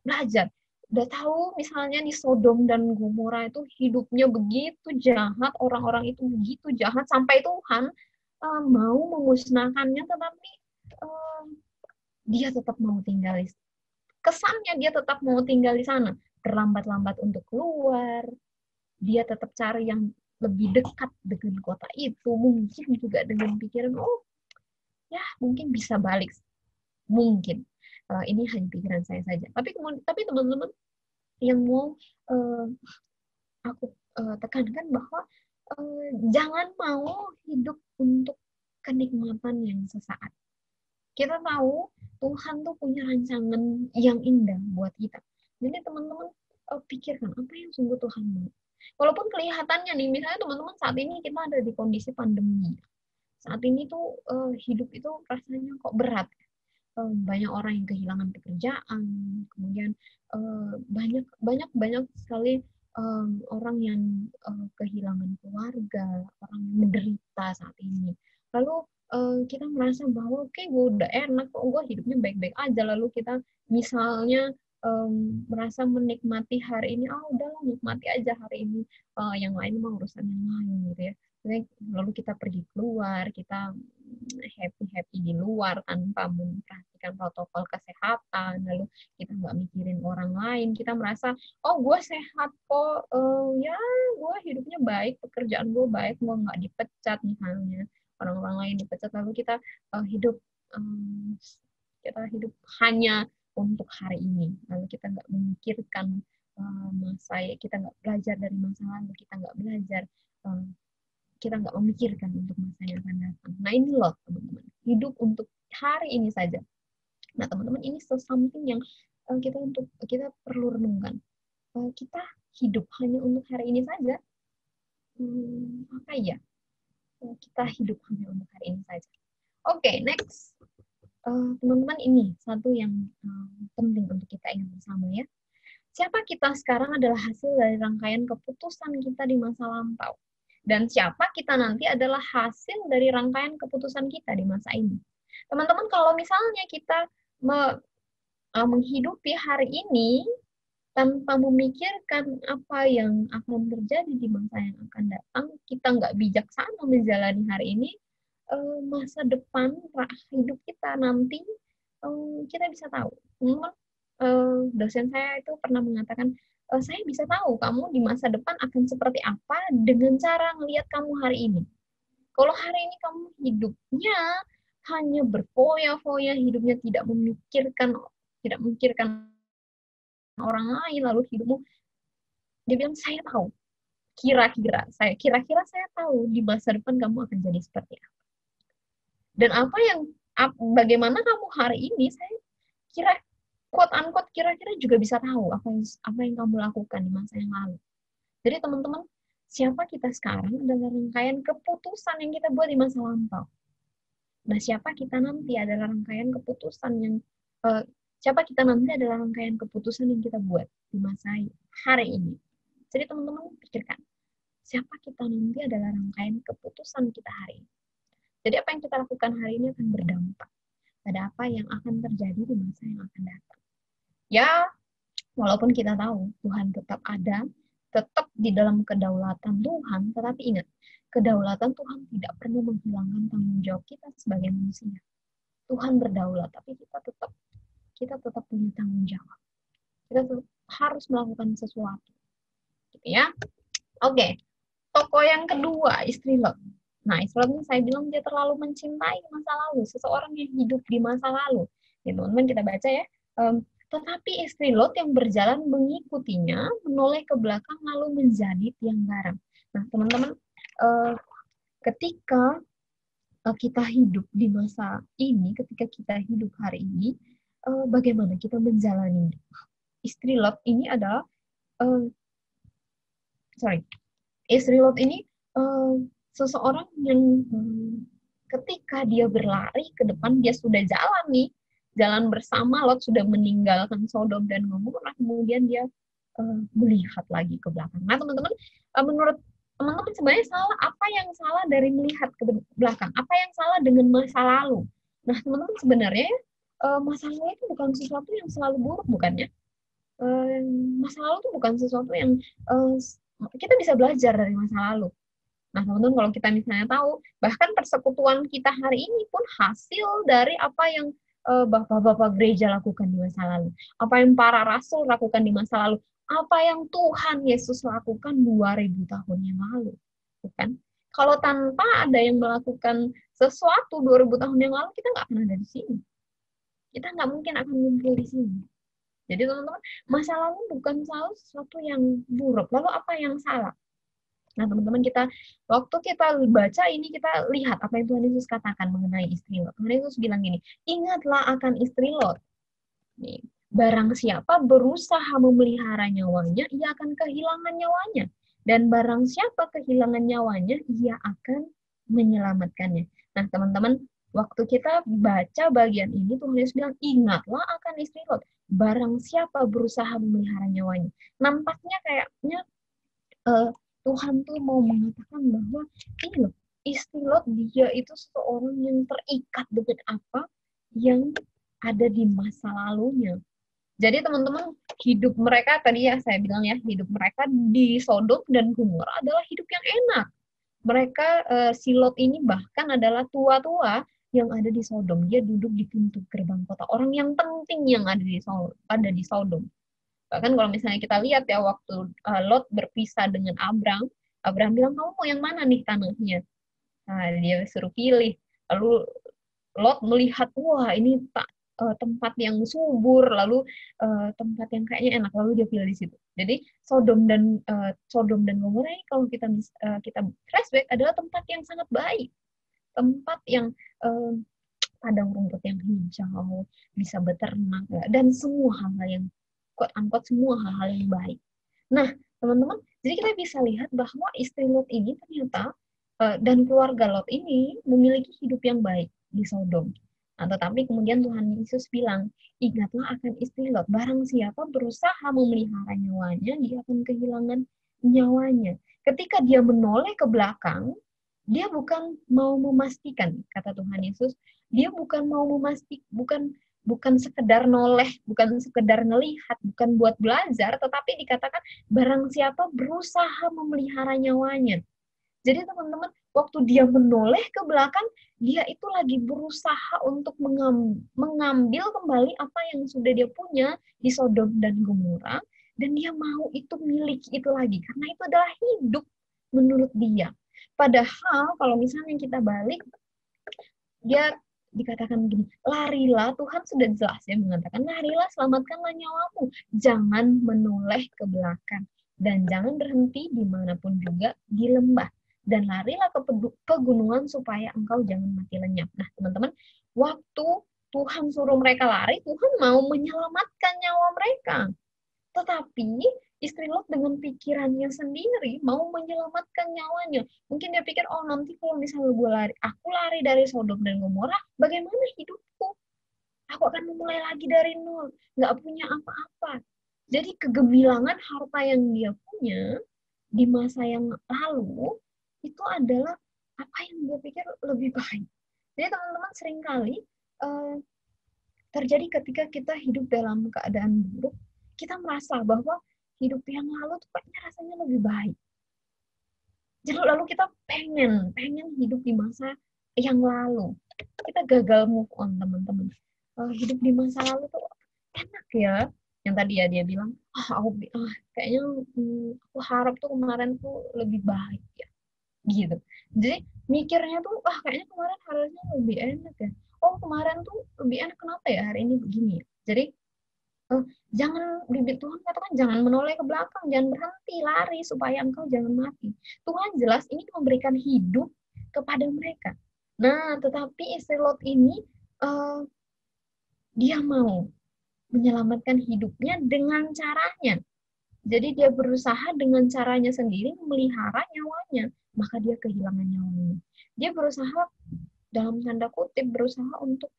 belajar. Udah tahu misalnya di Sodom dan Gomora itu hidupnya begitu jahat, orang-orang itu begitu jahat sampai Tuhan mau memusnahkannya, tetapi dia tetap mau tinggal di sana. Kesannya dia tetap mau tinggal di sana, berlambat-lambat untuk keluar. Dia tetap cari yang lebih dekat dengan kota itu, mungkin juga dengan pikiran, ya mungkin bisa balik, mungkin. Ini hanya pikiran saya saja. Tapi teman-teman yang mau aku tekankan bahwa jangan mau hidup untuk kenikmatan yang sesaat. Kita tahu Tuhan tuh punya rancangan yang indah buat kita. Jadi teman-teman pikirkan apa yang sungguh Tuhan mau. Walaupun kelihatannya nih, misalnya teman-teman saat ini kita ada di kondisi pandemi. Saat ini tuh hidup itu rasanya kok berat. Banyak orang yang kehilangan pekerjaan, kemudian banyak sekali orang yang kehilangan keluarga, orang yang menderita saat ini. Lalu kita merasa bahwa oke, gue udah enak kok, gue hidupnya baik-baik aja. Lalu kita misalnya merasa menikmati hari ini, udahlah nikmati aja hari ini, yang lain mah urusan yang lain gitu ya. Lalu kita pergi keluar, kita happy di luar tanpa memperhatikan protokol kesehatan, lalu kita nggak mikirin orang lain, kita merasa gue sehat kok, ya gue hidupnya baik, pekerjaan gue baik, gue nggak dipecat misalnya, orang-orang lain dipecat, lalu kita hidup hanya untuk hari ini, lalu kita nggak memikirkan kita nggak belajar dari masa lalu, kita nggak memikirkan untuk masa yang akan datang. Nah ini loh teman-teman, hidup untuk hari ini saja. Nah teman-teman, ini something yang kita perlu renungkan. Kita hidup hanya untuk hari ini saja. Apa ya? Kita hidup hanya untuk hari ini saja. Oke, next. Teman-teman, ini satu yang penting untuk kita ingat bersama ya. Siapa kita sekarang adalah hasil dari rangkaian keputusan kita di masa lampau. Dan siapa kita nanti adalah hasil dari rangkaian keputusan kita di masa ini. Teman-teman, kalau misalnya kita menghidupi hari ini tanpa memikirkan apa yang akan terjadi di masa yang akan datang, kita nggak bijaksana menjalani hari ini, masa depan hidup kita nanti kita bisa tahu. Dosen saya itu pernah mengatakan, saya bisa tahu kamu di masa depan akan seperti apa dengan cara melihat kamu hari ini. Kalau hari ini kamu hidupnya hanya berfoya-foya, hidupnya tidak memikirkan orang lain, lalu hidupmu, dia bilang, saya tahu, kira-kira saya tahu di masa depan kamu akan jadi seperti apa. Dan bagaimana kamu hari ini, saya quote-unquote kira-kira juga bisa tahu apa yang kamu lakukan di masa yang lalu. Jadi teman-teman, siapa kita sekarang adalah rangkaian keputusan yang kita buat di masa lampau. Nah, siapa kita nanti adalah rangkaian keputusan yang kita buat di masa hari ini. Jadi teman-teman pikirkan, siapa kita nanti adalah rangkaian keputusan kita hari ini. Jadi apa yang kita lakukan hari ini akan berdampak pada apa yang akan terjadi di masa yang akan datang. Ya, walaupun kita tahu Tuhan tetap ada, tetap di dalam kedaulatan Tuhan, tetapi ingat, kedaulatan Tuhan tidak pernah menghilangkan tanggung jawab kita sebagai manusia. Tuhan berdaulat, tapi kita tetap punya tanggung jawab. Kita harus melakukan sesuatu. Gitu ya. Oke. Tokoh yang kedua, istri Lot. Nah, istri Lot ini saya bilang dia terlalu mencintai masa lalu, seseorang yang hidup di masa lalu. Ya, teman-teman, kita baca ya. Tetapi istri Lot yang berjalan mengikutinya, menoleh ke belakang lalu menjadi tiang garam. Nah, teman-teman, ketika kita hidup di masa ini, ketika kita hidup hari ini, bagaimana kita menjalaninya? Istri Lot ini adalah, istri Lot ini seseorang yang ketika dia berlari ke depan, dia sudah jalan nih, jalan bersama Lot, sudah meninggalkan Sodom dan Gomora, kemudian dia melihat lagi ke belakang. Nah, teman-teman, menurut teman-teman sebenarnya apa yang salah dari melihat ke belakang? Apa yang salah dengan masa lalu? Nah, teman-teman, sebenarnya masa lalu itu bukan sesuatu yang selalu buruk, bukannya? Masa lalu itu bukan sesuatu yang kita bisa belajar dari masa lalu. Nah, teman-teman, kalau kita misalnya tahu, bahkan persekutuan kita hari ini pun hasil dari apa yang bapak-bapak gereja lakukan di masa lalu. Apa yang para rasul lakukan di masa lalu. Apa yang Tuhan Yesus lakukan 2000 tahun yang lalu. Bukan? Kalau tanpa ada yang melakukan sesuatu 2000 tahun yang lalu, kita nggak akan ada di sini. Kita nggak mungkin akan ngumpul di sini. Jadi, teman-teman, masa lalu bukan selalu sesuatu yang buruk. Lalu apa yang salah? Nah, teman-teman, waktu kita baca ini, kita lihat apa yang Tuhan Yesus katakan mengenai istri Lot. Tuhan Yesus bilang gini, ingatlah akan istri Lot. Nih, barang siapa berusaha memelihara nyawanya, ia akan kehilangan nyawanya. Dan barang siapa kehilangan nyawanya, ia akan menyelamatkannya. Nah, teman-teman, waktu kita baca bagian ini, Tuhan Yesus bilang, ingatlah akan istri Lot. Barang siapa berusaha memelihara nyawanya. Nampaknya kayaknya Tuhan tuh mau mengatakan bahwa ini loh, istri Lot dia itu seorang yang terikat dengan apa yang ada di masa lalunya. Jadi teman-teman, hidup mereka tadi ya saya bilang ya, hidup mereka di Sodom dan Gomora adalah hidup yang enak. Mereka si Lot ini bahkan adalah tua-tua yang ada di Sodom. Dia duduk di pintu gerbang kota. Orang yang penting yang ada di Sodom. Bahkan kalau misalnya kita lihat ya, waktu Lot berpisah dengan Abraham bilang, kamu mau yang mana nih tanahnya? Nah, dia suruh pilih. Lalu Lot melihat, wah ini tempat yang subur, lalu tempat yang kayaknya enak, lalu dia pilih di situ. Jadi Sodom dan Gomora ini kalau kita flashback adalah tempat yang sangat baik, tempat yang padang rumput yang hijau, bisa beternak, dan semua hal-hal yang quote-unquote semua hal-hal yang baik. Nah, teman-teman, jadi kita bisa lihat bahwa istri Lot ini ternyata dan keluarga Lot ini memiliki hidup yang baik di Sodom. Nah, tetapi kemudian Tuhan Yesus bilang, ingatlah akan istri Lot. Barang siapa berusaha memelihara nyawanya, dia akan kehilangan nyawanya. Ketika dia menoleh ke belakang, dia bukan mau memastikan, kata Tuhan Yesus, dia bukan mau memastikan, bukan sekedar noleh, bukan sekedar ngelihat, bukan buat belajar, tetapi dikatakan barang siapa berusaha memelihara nyawanya. Jadi teman-teman, waktu dia menoleh ke belakang, dia itu lagi berusaha untuk mengambil kembali apa yang sudah dia punya di Sodom dan Gomora, dan dia mau itu milik itu lagi, karena itu adalah hidup menurut dia. Padahal kalau misalnya kita balik, dia dikatakan begini, larilah, Tuhan sudah jelas ya mengatakan, larilah, selamatkanlah nyawamu, jangan menoleh ke belakang, dan jangan berhenti dimanapun juga di lembah, dan larilah ke pegunungan supaya engkau jangan mati lenyap. Nah teman-teman, waktu Tuhan suruh mereka lari, Tuhan mau menyelamatkan nyawa mereka, tetapi istri Lot dengan pikirannya sendiri mau menyelamatkan nyawanya. Mungkin dia pikir, oh nanti kalau misalnya aku lari dari Sodom dan Gomora, bagaimana hidupku? Aku akan memulai lagi dari nol, nggak punya apa-apa. Jadi kegemilangan harta yang dia punya di masa yang lalu, itu adalah apa yang dia pikir lebih baik. Jadi teman-teman, seringkali terjadi ketika kita hidup dalam keadaan buruk, kita merasa bahwa hidup yang lalu tuh kayaknya rasanya lebih baik. Jadi lalu kita pengen hidup di masa yang lalu. Kita gagal move on, teman-teman. Hidup di masa lalu tuh enak ya. Yang tadi ya dia bilang, kayaknya aku harap tuh kemarin tuh lebih baik ya. Gitu. Jadi mikirnya tuh, kayaknya kemarin harusnya lebih enak ya. Oh kemarin tuh lebih enak, kenapa ya hari ini begini ya. Jadi Jangan, Tuhan katakan jangan menoleh ke belakang, jangan berhenti lari supaya engkau jangan mati. Tuhan jelas ingin memberikan hidup kepada mereka. Nah, tetapi istri Lot ini dia mau menyelamatkan hidupnya dengan caranya. Jadi dia berusaha dengan caranya sendiri memelihara nyawanya, maka dia kehilangan nyawanya. Dia berusaha dalam tanda kutip berusaha untuk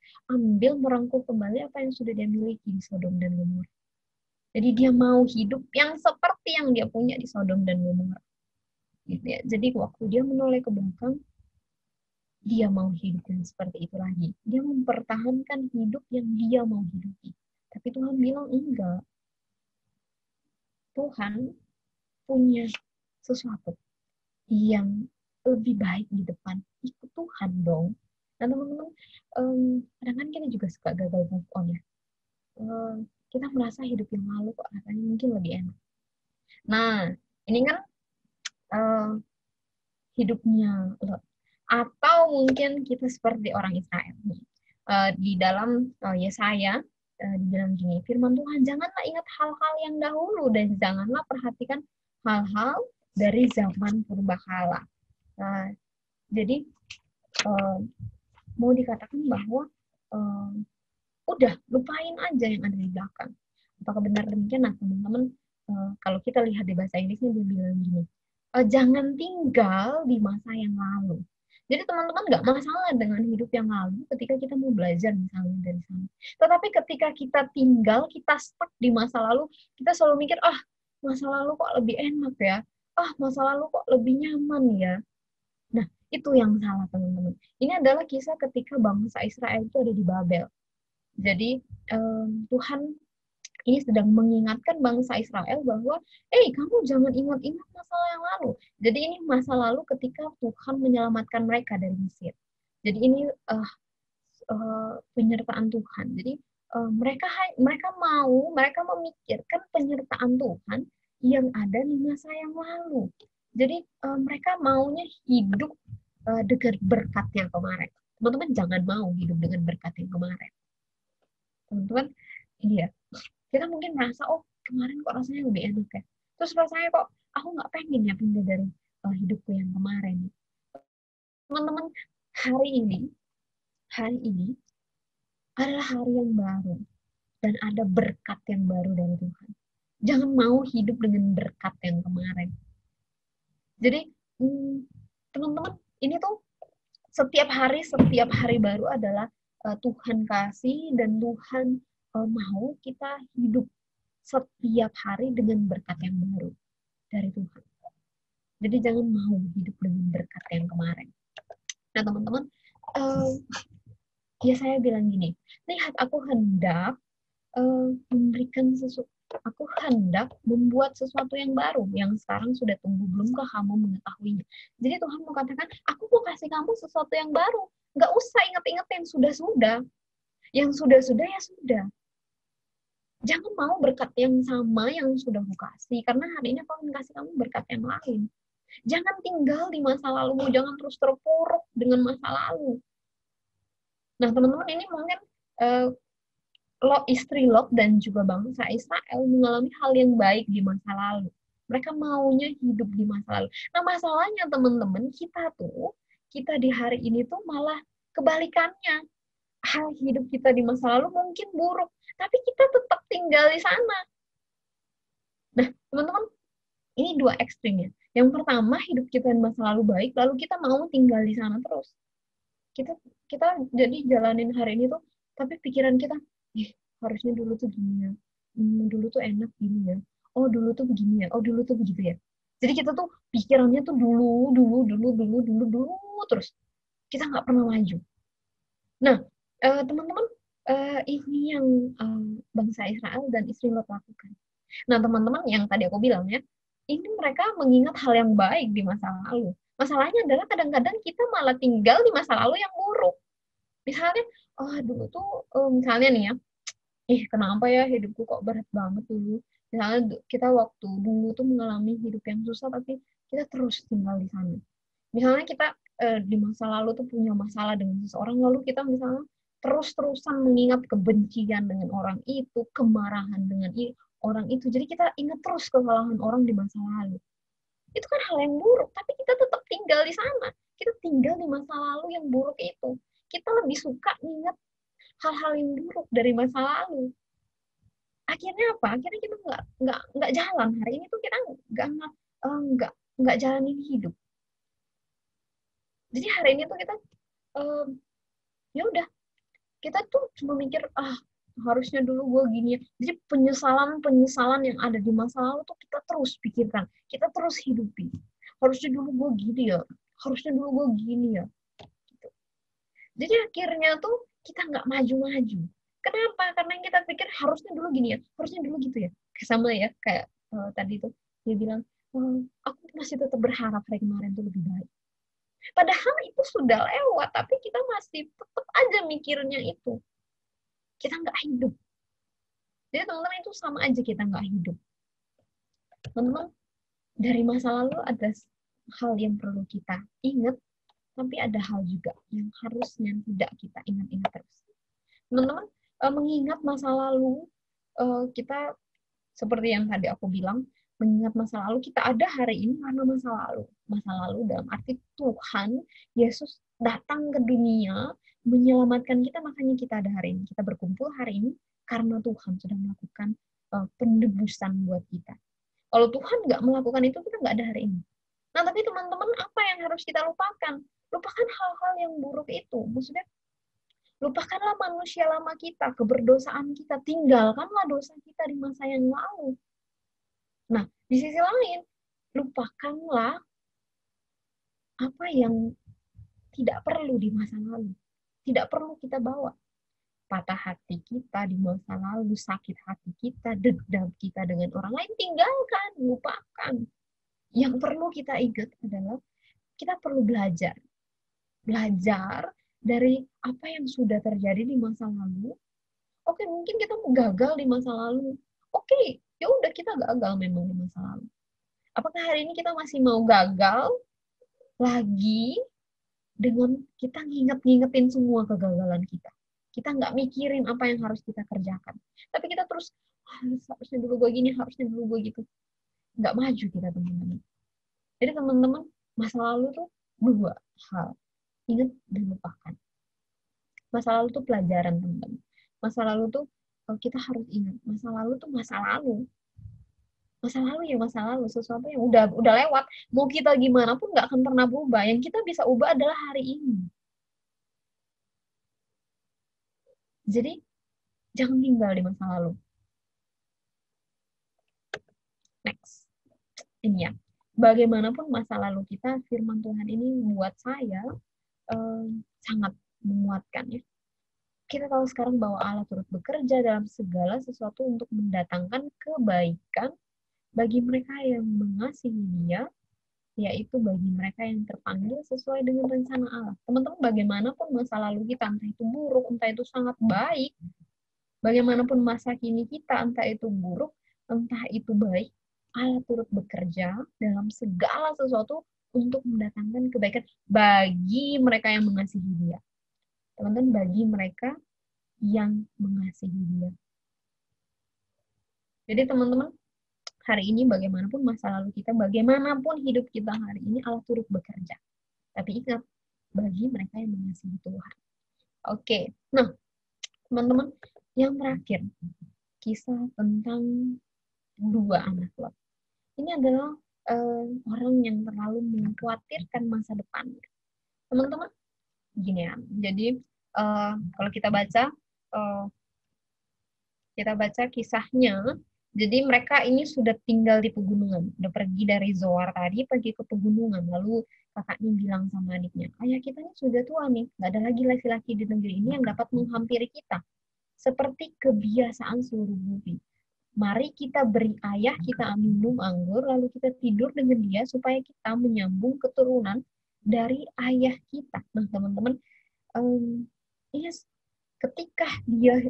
merangkul kembali apa yang sudah dia miliki di Sodom dan Gomora. Jadi dia mau hidup yang seperti yang dia punya di Sodom dan Gomora. Gitu ya. Jadi waktu dia menoleh ke belakang, dia mau hidup yang seperti itu lagi. Dia mempertahankan hidup yang dia mau hidupi. Tapi Tuhan bilang enggak. Tuhan punya sesuatu yang lebih baik di depan. Ikut Tuhan dong. Nah teman-teman, kadang-kadang kita juga suka gagal move on ya. Kita merasa hidup yang lalu kok rasanya mungkin lebih enak. Nah, ini kan hidupnya Lot. Atau mungkin kita seperti orang Israel. Di dalam Yesaya, dibilang gini, firman Tuhan, janganlah ingat hal-hal yang dahulu dan janganlah perhatikan hal-hal dari zaman purbakala. Jadi, mau dikatakan bahwa udah lupain aja yang ada di belakang. Apakah benar demikian? Nah, teman-teman, kalau kita lihat di bahasa Inggrisnya dia bilang gini, jangan tinggal di masa yang lalu. Jadi teman-teman nggak masalah dengan hidup yang lalu ketika kita mau belajar misalnya dari sana. Tetapi ketika kita tinggal, kita stuck di masa lalu, kita selalu mikir, masa lalu kok lebih enak ya, masa lalu kok lebih nyaman ya. Nah, itu yang salah teman-teman. Ini adalah kisah ketika bangsa Israel itu ada di Babel. Jadi Tuhan ini sedang mengingatkan bangsa Israel bahwa, kamu jangan ingat-ingat masalah yang lalu. Jadi ini masa lalu ketika Tuhan menyelamatkan mereka dari Mesir. Jadi ini penyertaan Tuhan. Jadi mereka memikirkan penyertaan Tuhan yang ada di masa yang lalu. Jadi mereka maunya hidup dengan berkat yang kemarin. Teman-teman jangan mau hidup dengan berkat yang kemarin. Teman-teman, ini ya. Kita mungkin merasa, kemarin kok rasanya lebih enak ya. Terus rasanya kok aku nggak pengen ya pindah dari hidupku yang kemarin. Teman-teman, hari ini adalah hari yang baru dan ada berkat yang baru dari Tuhan. Jangan mau hidup dengan berkat yang kemarin. Jadi, teman-teman, ini tuh setiap hari baru adalah Tuhan kasih dan Tuhan mau kita hidup setiap hari dengan berkat yang baru dari Tuhan. Jadi jangan mau hidup dengan berkat yang kemarin. Nah teman-teman, ya saya bilang gini, lihat aku hendak membuat sesuatu yang baru, yang sekarang sudah tumbuh, belumkah kamu mengetahuinya? Jadi Tuhan mau katakan, aku mau kasih kamu sesuatu yang baru. Nggak usah ingat-ingat yang sudah-sudah. Yang sudah-sudah ya sudah. Jangan mau berkat yang sama yang sudah aku kasih, karena hari ini aku akan kasih kamu berkat yang lain. Jangan tinggal di masa lalumu, jangan terus terpuruk dengan masa lalu. Nah teman-teman, ini mungkin istri Lot dan juga bangsa Israel mengalami hal yang baik di masa lalu. Mereka maunya hidup di masa lalu. Nah masalahnya teman-teman, kita di hari ini tuh malah kebalikannya. Hal hidup kita di masa lalu mungkin buruk, tapi kita tetap tinggal di sana. Nah, teman-teman, ini dua ekstrimnya. Yang pertama, hidup kita di masa lalu baik, lalu kita mau tinggal di sana terus. Kita jadi jalanin hari ini tuh, tapi pikiran kita, harusnya dulu tuh gini ya. Dulu tuh enak gini ya. Oh, dulu tuh begini ya. Oh, dulu tuh begitu ya. Jadi kita tuh pikirannya tuh dulu terus. Kita nggak pernah maju. Nah, teman-teman, ini yang bangsa Israel dan istri Lot lakukan. Nah, teman-teman, yang tadi aku bilang ya, ini mereka mengingat hal yang baik di masa lalu. Masalahnya adalah kadang-kadang kita malah tinggal di masa lalu yang buruk. Misalnya, dulu tuh, misalnya nih ya, kenapa ya hidupku kok berat banget dulu. Misalnya kita waktu dulu tuh mengalami hidup yang susah, tapi kita terus tinggal di sana. Misalnya kita di masa lalu tuh punya masalah dengan seseorang, lalu kita misalnya terus-terusan mengingat kebencian dengan orang itu, kemarahan dengan orang itu. Jadi kita ingat terus kesalahan orang di masa lalu. Itu kan hal yang buruk, tapi kita tetap tinggal di sana. Kita tinggal di masa lalu yang buruk itu. Kita lebih suka ingat hal-hal yang buruk dari masa lalu. Akhirnya apa? Akhirnya kita nggak jalan. Hari ini tuh kita nggak jalanin hidup. Jadi hari ini tuh kita ya udah, kita tuh cuma mikir harusnya dulu gue gini ya. Jadi penyesalan yang ada di masa lalu tuh kita terus pikirkan, kita terus hidupi. Harusnya dulu gue gini ya, harusnya dulu gue gini ya. Gitu. Jadi akhirnya tuh kita nggak maju-maju. Kenapa? Karena yang kita pikir harusnya dulu gini ya, harusnya dulu gitu ya. Sama ya, kayak tadi tuh dia bilang, aku masih tetap berharap hari kemarin tuh lebih baik. Padahal itu sudah lewat, tapi kita masih tetap aja mikirnya itu. Kita nggak hidup. Jadi teman-teman itu sama aja kita nggak hidup. Teman-teman, dari masa lalu ada hal yang perlu kita ingat, tapi ada hal juga yang harusnya tidak kita ingat-ingat terus. Teman-teman, mengingat masa lalu, kita seperti yang tadi aku bilang, mengingat masa lalu, kita ada hari ini karena masa lalu. Masa lalu dalam arti Tuhan, Yesus datang ke dunia, menyelamatkan kita, makanya kita ada hari ini. Kita berkumpul hari ini karena Tuhan sudah melakukan penebusan buat kita. Kalau Tuhan nggak melakukan itu, kita nggak ada hari ini. Nah, tapi teman-teman, apa yang harus kita lupakan? Lupakan hal-hal yang buruk itu. Maksudnya, lupakanlah manusia lama kita, keberdosaan kita, tinggalkanlah dosa kita di masa yang lalu. Nah, di sisi lain, lupakanlah apa yang tidak perlu di masa lalu. Tidak perlu kita bawa. Patah hati kita di masa lalu, sakit hati kita, dendam kita dengan orang lain, tinggalkan, lupakan. Yang perlu kita ingat adalah kita perlu belajar. Belajar dari apa yang sudah terjadi di masa lalu. Oke, mungkin kita gagal di masa lalu. Oke, ya udah, kita gagal memang di masa lalu. Apakah hari ini kita masih mau gagal lagi dengan kita ngingetin semua kegagalan kita? Kita nggak mikirin apa yang harus kita kerjakan. Tapi kita terus, harusnya dulu gue gini, harusnya dulu gue gitu. Nggak maju kita, teman-teman. Jadi teman-teman, masa lalu tuh dua hal. Ingat dan lupakan. Masa lalu tuh pelajaran, teman-teman. Masa lalu tuh kita harus ingat. Masa lalu tuh masa lalu. Masa lalu ya masa lalu. Sesuatu yang udah lewat. Mau kita gimana pun nggak akan pernah berubah. Yang kita bisa ubah adalah hari ini. Jadi, jangan tinggal di masa lalu. Next. Ini ya. Bagaimanapun masa lalu kita, firman Tuhan ini buat saya sangat menguatkan ya. Kita tahu sekarang bahwa Allah turut bekerja dalam segala sesuatu untuk mendatangkan kebaikan bagi mereka yang mengasihi Dia, yaitu bagi mereka yang terpanggil sesuai dengan rencana Allah. Teman-teman, bagaimanapun masa lalu kita, entah itu buruk, entah itu sangat baik, bagaimanapun masa kini kita, entah itu buruk, entah itu baik, Allah turut bekerja dalam segala sesuatu untuk mendatangkan kebaikan bagi mereka yang mengasihi Dia. Teman-teman, bagi mereka yang mengasihi Dia. Jadi teman-teman, hari ini bagaimanapun masa lalu kita, bagaimanapun hidup kita hari ini, Allah turut bekerja. Tapi ingat, bagi mereka yang mengasihi Tuhan. Oke, nah teman-teman, yang terakhir, kisah tentang dua anak Lot. Ini adalah orang yang terlalu mengkhawatirkan masa depannya. Teman-teman, gini ya, jadi kalau kita baca kisahnya, jadi mereka ini sudah tinggal di pegunungan, udah pergi dari Zoar tadi, pergi ke pegunungan, lalu kakaknya bilang sama adiknya, ayah kita ini sudah tua nih, nggak ada lagi laki-laki di negeri ini yang dapat menghampiri kita, seperti kebiasaan seluruh bumi. Mari kita beri ayah kita minum anggur, lalu kita tidur dengan dia, supaya kita menyambung keturunan dari ayah kita. Nah teman-teman, ketika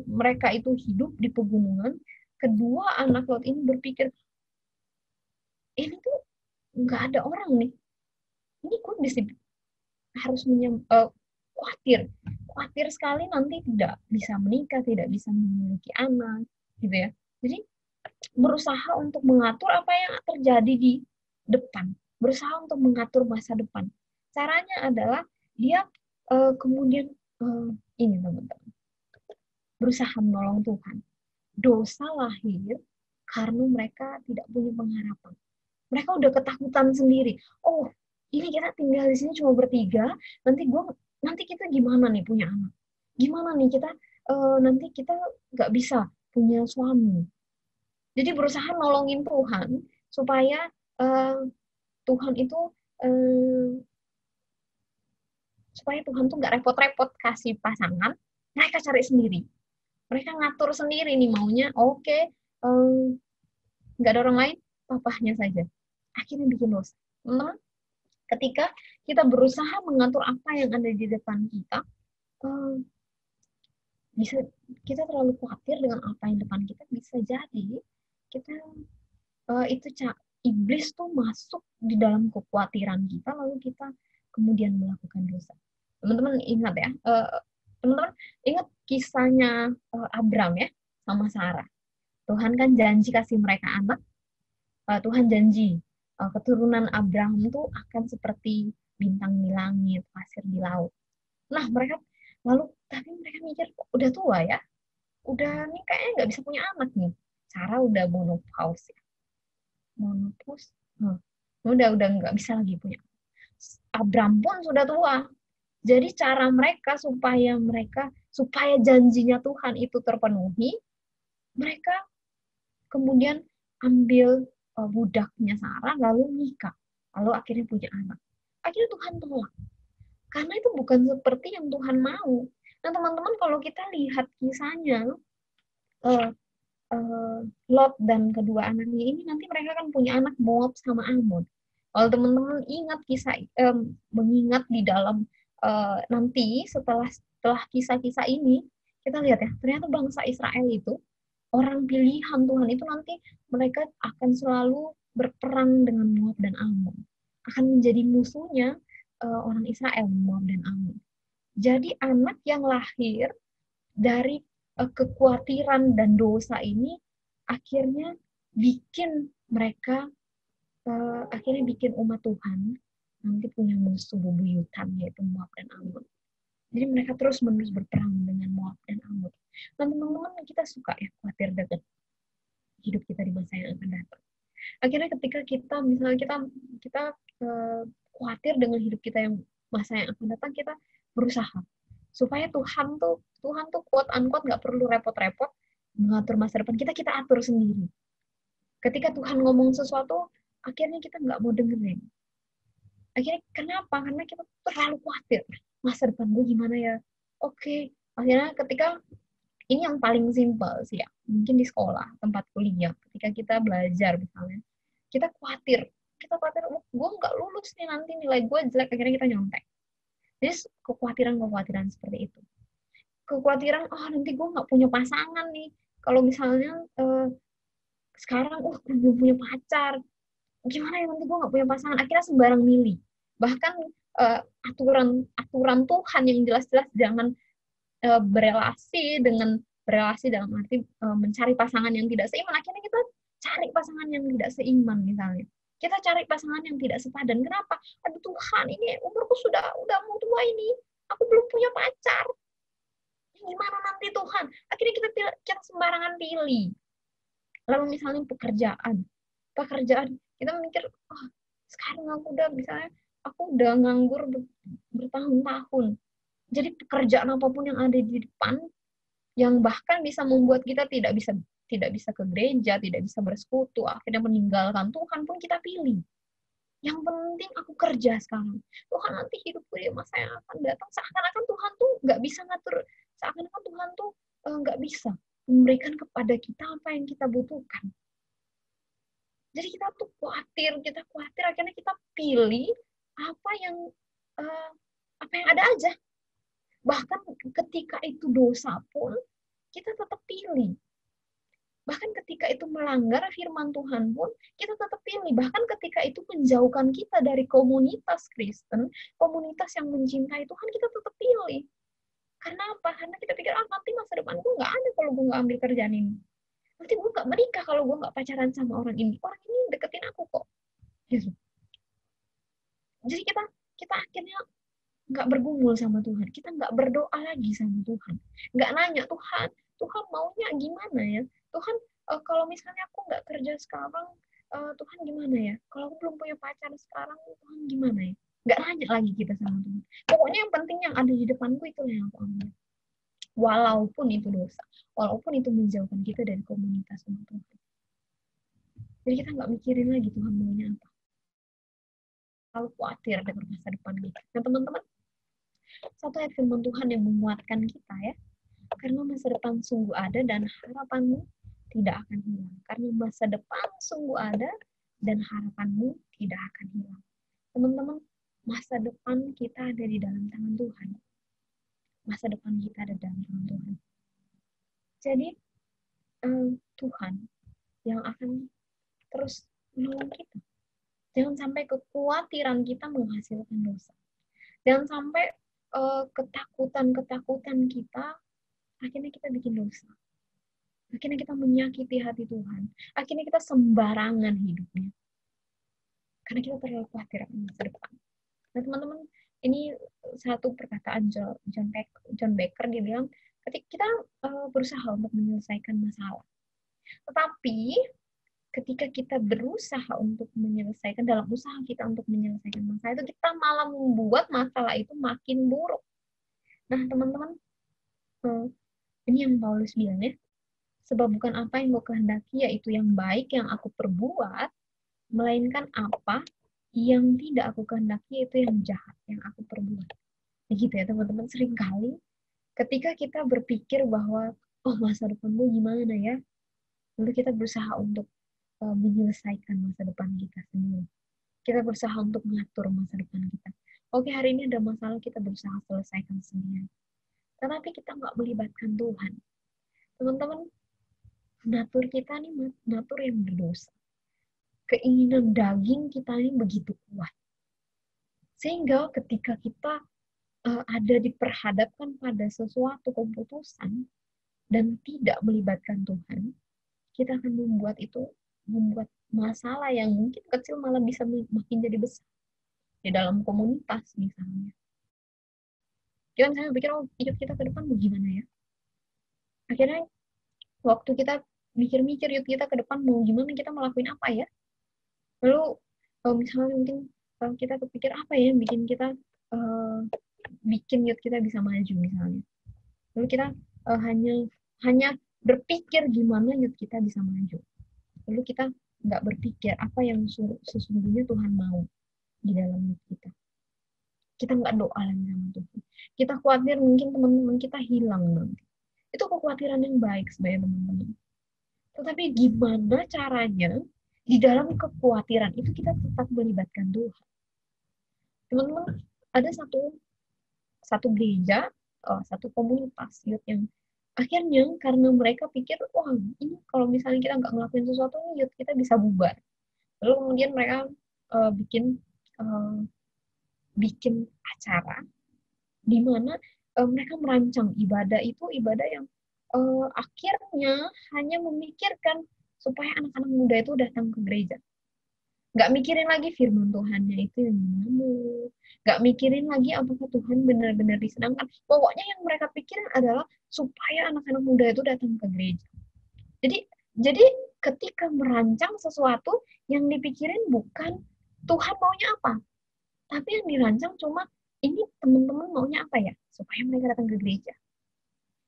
mereka itu hidup di pegunungan, kedua anak Lot ini berpikir, ini tuh nggak ada orang nih. Ini kok harus khawatir sekali nanti tidak bisa menikah, tidak bisa memiliki anak, gitu ya. Jadi berusaha untuk mengatur apa yang terjadi di depan, berusaha untuk mengatur masa depan. Caranya adalah dia kemudian ini teman-teman, berusaha menolong Tuhan. Dosa lahir karena mereka tidak punya pengharapan. Mereka udah ketakutan sendiri. Oh, ini kita tinggal di sini cuma bertiga, nanti kita gimana nih punya anak? Gimana nih kita nanti kita nggak bisa punya suami. Jadi berusaha nolongin Tuhan supaya Tuhan itu supaya Tuhan tuh nggak repot-repot kasih pasangan, mereka cari sendiri. Mereka ngatur sendiri nih maunya, oke, nggak ada orang lain, papahnya saja. Akhirnya bikin dosa. Teman-teman, ketika kita berusaha mengatur apa yang ada di depan kita, bisa kita terlalu khawatir dengan apa yang depan kita, bisa jadi kita iblis tuh masuk di dalam kekhawatiran kita, lalu kita kemudian melakukan dosa. Teman-teman ingat ya, teman-teman ingat kisahnya Abram ya sama Sarah. Tuhan kan janji kasih mereka anak. Tuhan janji keturunan Abraham itu akan seperti bintang di langit, pasir di laut. Nah tapi mereka mikir udah tua ya, udah nih kayaknya nggak bisa punya anak nih. Sarah udah menopause ya, udah nggak bisa lagi punya. Abraham pun sudah tua. Jadi cara mereka supaya janjinya Tuhan itu terpenuhi, mereka kemudian ambil budaknya Sarah lalu nikah, lalu akhirnya punya anak. Akhirnya Tuhan tolak. Karena itu bukan seperti yang Tuhan mau. Nah, teman-teman, kalau kita lihat kisahnya Lot dan kedua anaknya ini, nanti mereka kan punya anak Moab sama Ammon. Kalau teman-teman ingat mengingat di dalam nanti setelah kisah-kisah ini, kita lihat ya, ternyata bangsa Israel itu orang pilihan Tuhan itu nanti mereka akan selalu berperang dengan Moab dan Ammon, akan menjadi musuhnya orang Israel, Moab dan Ammon. Jadi anak yang lahir dari kekhawatiran dan dosa ini akhirnya bikin umat Tuhan nanti punya musuh bebuyutan, yaitu Moab dan Ammon. Jadi mereka terus-menerus berperang dengan Moab dan Ammon. Nah, teman-teman, kita suka ya khawatir dengan hidup kita di masa yang akan datang. Akhirnya ketika kita khawatir dengan hidup kita yang masa yang akan datang, kita berusaha supaya Tuhan tuh quote unquote nggak perlu repot-repot mengatur masa depan kita atur sendiri. Ketika Tuhan ngomong sesuatu, akhirnya kita nggak mau dengerin. Akhirnya kenapa? Karena kita terlalu khawatir. Masa depan gue gimana ya? Oke. Akhirnya ketika ini yang paling simpel sih ya, mungkin di sekolah, tempat kuliah, ketika kita belajar misalnya, kita khawatir, gue nggak lulus nih nanti nilai gue jelek, akhirnya kita nyontek. Jadi kekhawatiran seperti itu. Kekhawatiran, nanti gue nggak punya pasangan nih. Kalau misalnya sekarang, gue belum punya pacar, gimana ya nanti gue nggak punya pasangan, akhirnya sembarang milih. Bahkan aturan Tuhan yang jelas-jelas jangan berelasi dalam arti mencari pasangan yang tidak seiman, akhirnya kita cari pasangan yang tidak seiman misalnya. Kita cari pasangan yang tidak sepadan. Kenapa? Aduh Tuhan, ini umurku udah mau tua ini, aku belum punya pacar. Gimana nanti Tuhan? Akhirnya kita sembarangan pilih. Lalu misalnya pekerjaan, kita mikir, sekarang aku udah nganggur bertahun-tahun. Jadi pekerjaan apapun yang ada di depan, yang bahkan bisa membuat kita tidak bisa ke gereja, tidak bisa bersekutu, akhirnya meninggalkan Tuhan pun kita pilih. Yang penting aku kerja sekarang. Tuhan nanti hidupku di masa yang akan datang, seakan-akan Tuhan tuh nggak bisa ngatur, seakan-akan Tuhan tuh nggak bisa memberikan kepada kita apa yang kita butuhkan. Jadi kita tuh khawatir, akhirnya kita pilih apa yang ada aja. Bahkan ketika itu dosa pun, kita tetap pilih. Bahkan ketika itu melanggar firman Tuhan pun, kita tetap pilih. Bahkan ketika itu menjauhkan kita dari komunitas Kristen, komunitas yang mencintai Tuhan, kita tetap pilih. Karena apa? Karena kita pikir, nanti masa depan gue nggak ada kalau gue nggak ambil kerjaan ini. Nanti gue nggak menikah kalau gue nggak pacaran sama orang ini. Orang ini deketin aku kok. Gitu. Jadi kita akhirnya nggak bergumul sama Tuhan. Kita nggak berdoa lagi sama Tuhan. Nggak nanya, Tuhan maunya gimana ya? Tuhan, kalau misalnya aku nggak kerja sekarang, Tuhan gimana ya? Kalau aku belum punya pacar sekarang, Tuhan gimana ya? Nggak nanya lagi kita sama Tuhan. Pokoknya yang penting yang ada di depanku itu yang aku ambil. Walaupun itu dosa. Walaupun itu menjauhkan kita dari komunitas sama Tuhan. Jadi kita nggak mikirin lagi Tuhan maunya apa. Lalu khawatir dengan masa depan kita. Nah teman-teman, satu ayat firman Tuhan yang menguatkan kita ya. Karena masa depan sungguh ada dan harapanmu tidak akan hilang. Karena masa depan sungguh ada dan harapanmu tidak akan hilang. Teman-teman, masa depan kita ada di dalam tangan Tuhan. Masa depan kita ada dalam tangan Tuhan. Jadi, Tuhan yang akan terus menolong kita. Jangan sampai kekhawatiran kita menghasilkan dosa. Jangan sampai ketakutan-ketakutan kita akhirnya kita bikin dosa. Akhirnya kita menyakiti hati Tuhan. Akhirnya kita sembarangan hidupnya. Karena kita terlalu khawatir akan masa depan. Nah teman-teman, ini satu perkataan John Becker, dia bilang, ketika kita berusaha untuk menyelesaikan masalah. Tetapi, ketika kita berusaha untuk menyelesaikan, dalam usaha kita untuk menyelesaikan masalah itu, kita malah membuat masalah itu makin buruk. Nah teman-teman, ini yang Paulus bilang ya, sebab bukan apa yang gue kehendaki, yaitu yang baik yang aku perbuat, melainkan apa yang tidak aku kehendaki, yaitu yang jahat yang aku perbuat. Begitu ya teman-teman, seringkali ketika kita berpikir bahwa, masa depan gue gimana ya, lalu kita berusaha untuk menyelesaikan masa depan kita sendiri. Kita berusaha untuk mengatur masa depan kita. Oke, hari ini ada masalah, kita berusaha selesaikan sendiri. Tetapi kita nggak melibatkan Tuhan. Teman-teman, natur kita ini natur yang berdosa. Keinginan daging kita ini begitu kuat. Sehingga ketika kita ada diperhadapkan pada sesuatu keputusan dan tidak melibatkan Tuhan, kita akan membuat masalah yang mungkin kecil malah bisa makin jadi besar. Di dalam komunitas misalnya. Kita misalnya pikir, hidup kita ke depan mau gimana ya? Akhirnya, waktu kita mikir-mikir hidup kita ke depan mau gimana, kita melakukan apa ya? Lalu, misalnya mungkin kita kepikir apa ya yang bikin kita, bikin hidup kita bisa maju misalnya. Lalu kita hanya berpikir gimana hidup kita bisa maju. Lalu kita nggak berpikir apa yang sesungguhnya Tuhan mau di dalam hidup kita. Kita nggak doa lagi sama Tuhan. Kita khawatir mungkin teman-teman kita hilang nanti. Itu kekhawatiran yang baik sebenarnya teman-teman. Tetapi gimana caranya di dalam kekhawatiran itu kita tetap melibatkan Tuhan. Teman-teman, ada satu gereja, satu komunitas yang akhirnya karena mereka pikir, ini kalau misalnya kita nggak ngelakuin sesuatu, yuk kita bisa bubar. Lalu kemudian mereka bikin acara di mana mereka merancang ibadah yang akhirnya hanya memikirkan supaya anak-anak muda itu datang ke gereja. Nggak mikirin lagi firman Tuhannya itu yang gimana. Nggak mikirin lagi apakah Tuhan benar-benar disenangkan. Pokoknya yang mereka pikirin adalah supaya anak-anak muda itu datang ke gereja. Jadi ketika merancang sesuatu, yang dipikirin bukan Tuhan maunya apa. Tapi yang dirancang cuma, ini teman-teman maunya apa ya? Supaya mereka datang ke gereja.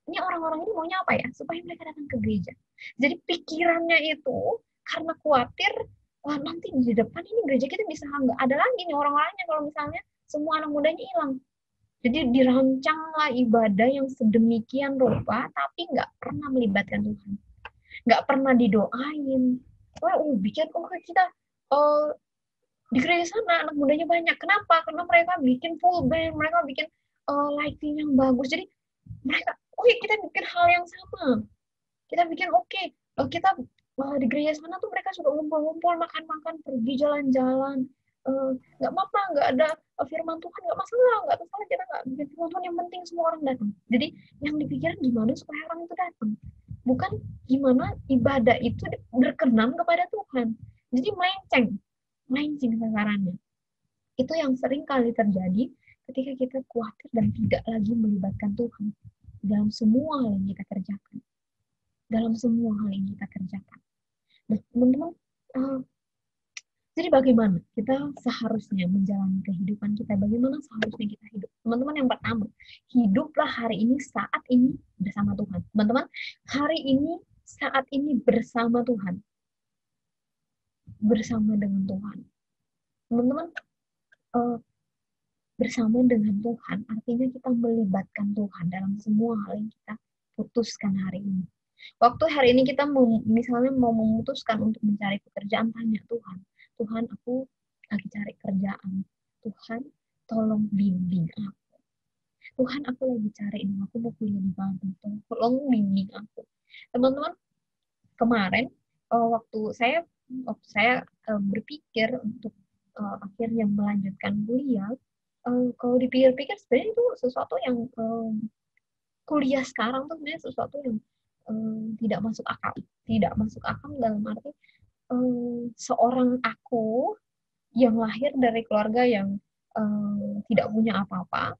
Ini orang-orang ini maunya apa ya? Supaya mereka datang ke gereja. Jadi pikirannya itu, karena khawatir, nanti di depan ini gereja kita bisa nggak ada lagi nih orang-orangnya kalau misalnya semua anak mudanya hilang. Jadi dirancanglah ibadah yang sedemikian rupa, tapi nggak pernah melibatkan Tuhan. Nggak pernah didoain. Kita di gereja sana anak mudanya banyak. Kenapa? Karena mereka bikin full band, mereka bikin lighting yang bagus. Jadi mereka, kita bikin hal yang sama. Kita bikin kita di gereja sana tuh mereka suka ngumpul-ngumpul, makan-makan, pergi jalan-jalan. Nggak apa-apa, nggak ada firman Tuhan, nggak masalah kita nggak bikin firman Tuhan, yang penting semua orang datang. Jadi yang dipikirin gimana supaya orang itu datang, bukan gimana ibadah itu berkenan kepada Tuhan. Jadi melenceng sasarannya. Itu yang sering kali terjadi ketika kita khawatir dan tidak lagi melibatkan Tuhan dalam semua hal yang kita kerjakan. Nah, teman-teman, jadi bagaimana kita seharusnya menjalani kehidupan kita? Bagaimana seharusnya kita hidup? Teman-teman, yang pertama, hiduplah hari ini, saat ini bersama Tuhan. Teman-teman, hari ini, saat ini bersama Tuhan. Bersama dengan Tuhan. Teman-teman, bersama dengan Tuhan artinya kita melibatkan Tuhan dalam semua hal yang kita putuskan hari ini. Waktu hari ini kita misalnya mau memutuskan untuk mencari pekerjaan, tanya Tuhan, Tuhan, aku lagi cari kerjaan. Tuhan, tolong bimbing aku. Tuhan, aku lagi cari ini, aku mau kuliah di Bandung. Tolong bimbing aku. Teman-teman, kemarin waktu saya berpikir untuk akhirnya melanjutkan kuliah, kalau dipikir-pikir sebenarnya itu sesuatu yang kuliah sekarang tuh sebenarnya sesuatu yang tidak masuk akal. Tidak masuk akal dalam arti seorang aku yang lahir dari keluarga yang tidak punya apa-apa,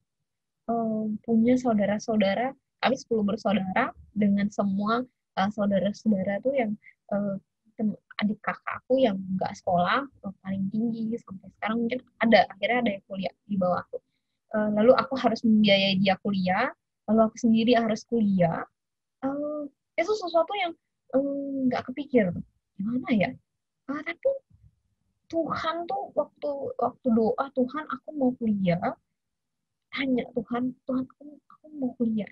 punya saudara-saudara, kami 10 bersaudara dengan semua saudara-saudara tuh yang adik kakakku yang nggak sekolah paling tinggi sampai sekarang mungkin akhirnya ada yang kuliah di bawah aku. Lalu aku harus membiayai dia kuliah, lalu aku sendiri harus kuliah. Itu sesuatu yang nggak kepikir gimana ya. Tapi Tuhan tuh waktu doa, Tuhan aku mau kuliah, tanya Tuhan aku mau kuliah.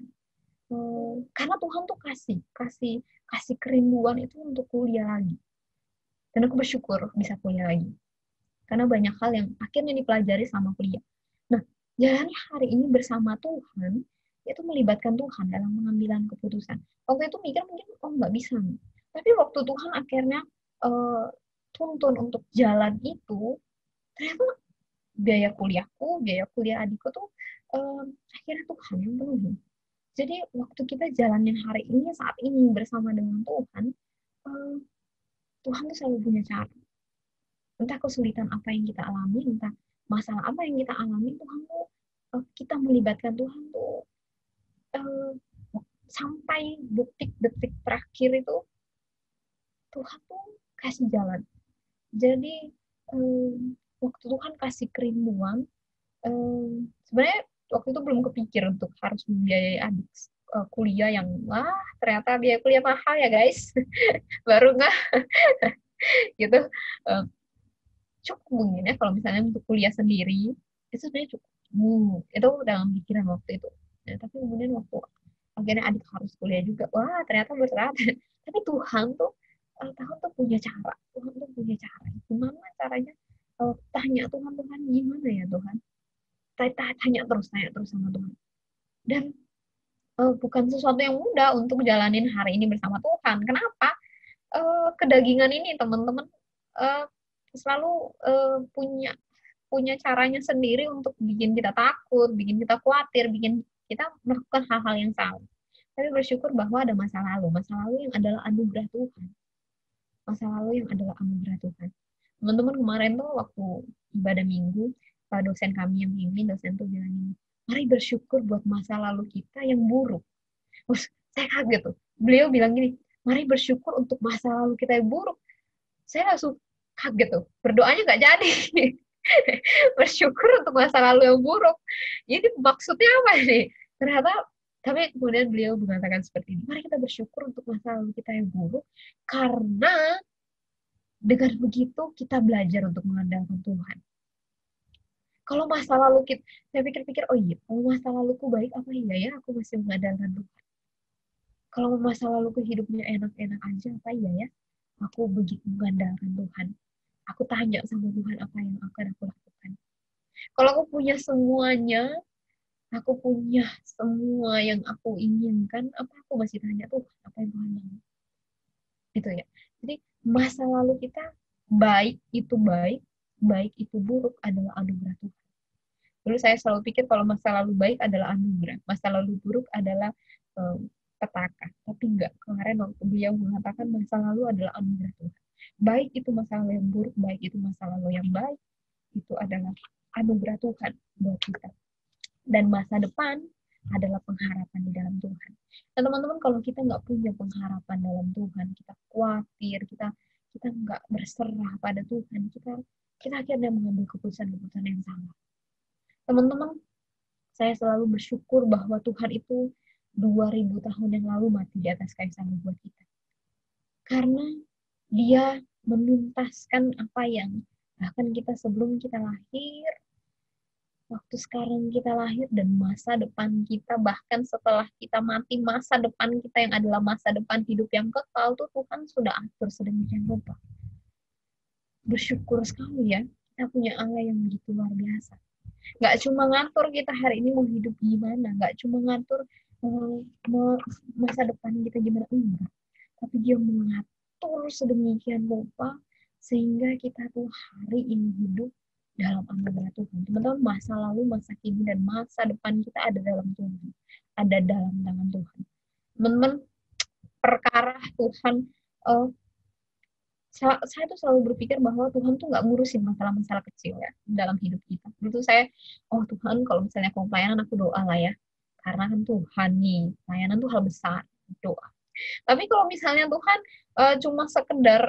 Karena Tuhan tuh kasih kerinduan itu untuk kuliah lagi. Dan aku bersyukur bisa kuliah lagi. Karena banyak hal yang akhirnya dipelajari sama kuliah. Nah, jalani hari ini bersama Tuhan, itu melibatkan Tuhan dalam pengambilan keputusan. Waktu itu mikir mungkin, nggak bisa. Tapi waktu Tuhan akhirnya tuntun untuk jalan itu, ternyata biaya kuliahku, biaya kuliah adikku tuh akhirnya Tuhan yang penuhi. Jadi waktu kita jalanin hari ini, saat ini bersama dengan Tuhan, Tuhan tuh selalu punya cara. Entah kesulitan apa yang kita alami, entah masalah apa yang kita alami, Tuhan tuh kita melibatkan Tuhan tuh sampai detik-detik terakhir itu Tuhan tuh kasih jalan. Jadi waktu Tuhan kasih kerinduan, sebenarnya waktu itu belum kepikir untuk harus membiayai adik kuliah yang ternyata biaya kuliah mahal ya guys. Baru nggak gitu. Cukup mungkin ya kalau misalnya untuk kuliah sendiri itu sebenarnya cukup. Itu dalam pikiran waktu itu. Nah, tapi kemudian waktu akhirnya adik harus kuliah juga, ternyata berat. Tapi Tuhan tuh punya cara. Tuhan tuh punya cara. Gimana caranya? Tanya Tuhan gimana ya Tuhan? Tanya terus sama Tuhan. Dan bukan sesuatu yang mudah untuk jalanin hari ini bersama Tuhan. Kenapa? Kedagingan ini teman-teman selalu punya caranya sendiri untuk bikin kita takut, bikin kita khawatir, bikin kita melakukan hal-hal yang salah. Tapi bersyukur bahwa ada masa lalu yang adalah anugerah Tuhan. Masa lalu yang adalah anugerah Tuhan. Teman-teman kemarin tuh waktu ibadah minggu, dosen kami yang pimpin, dosen tuh bilang ini, mari bersyukur buat masa lalu kita yang buruk. Terus saya kaget tuh. Beliau bilang gini, mari bersyukur untuk masa lalu kita yang buruk. Saya langsung kaget tuh. Berdoanya nggak jadi. Bersyukur untuk masa lalu yang buruk. Jadi maksudnya apa nih? Ternyata, tapi kemudian beliau mengatakan seperti ini, mari kita bersyukur untuk masa lalu kita yang buruk, karena dengan begitu kita belajar untuk mengandalkan Tuhan. Kalau masa lalu kita, saya pikir-pikir, kalau masa laluku baik, apa iya ya aku masih mengandalkan Tuhan? Kalau masa laluku hidupnya enak-enak aja, apa iya ya aku begitu mengandalkan Tuhan? Aku tanya sama Tuhan apa yang akan aku lakukan. Kalau aku punya semuanya, aku punya semua yang aku inginkan, apa aku masih tanya Tuhan apa yang Tuhan mau? Gitu ya. Jadi masa lalu kita baik itu buruk adalah anugerah Tuhan. Dulu saya selalu pikir kalau masa lalu baik adalah anugerah, masa lalu buruk adalah petaka. Tapi enggak, kemarin waktu beliau mengatakan masa lalu adalah anugerah Tuhan. Baik itu masa lalu yang buruk, baik itu masa lalu yang baik, itu adalah anugerah Tuhan buat kita. Dan masa depan adalah pengharapan di dalam Tuhan. Dan teman-teman, kalau kita nggak punya pengharapan dalam Tuhan, kita khawatir, kita nggak berserah pada Tuhan, kita akhirnya mengambil keputusan-keputusan yang salah. Teman-teman, saya selalu bersyukur bahwa Tuhan itu 2000 tahun yang lalu mati di atas kayu salib buat kita. Karena Dia menuntaskan apa yang bahkan kita sebelum kita lahir, waktu sekarang kita lahir, dan masa depan kita, bahkan setelah kita mati, masa depan kita yang adalah masa depan hidup yang kekal tuh Tuhan sudah atur sedemikian rupa. Bersyukur sekali ya, kita punya Allah yang begitu luar biasa. Nggak cuma ngatur kita hari ini mau hidup gimana, nggak cuma ngatur masa depan kita gimana, enggak. Tapi Dia mengatur sedemikian rupa sehingga kita tuh hari ini hidup dalam anugerah Tuhan. Teman-teman, masa lalu, masa kini, dan masa depan kita ada dalam Tuhan. Ada dalam tangan Tuhan. Teman-teman, perkara Tuhan, saya tuh selalu berpikir bahwa Tuhan tuh nggak ngurusin masalah-masalah kecil ya dalam hidup kita. Dulu saya, Tuhan, kalau misalnya aku pelayanan, aku doa lah ya. Karena kan Tuhan nih, pelayanan tuh hal besar, doa. Tapi kalau misalnya Tuhan cuma sekedar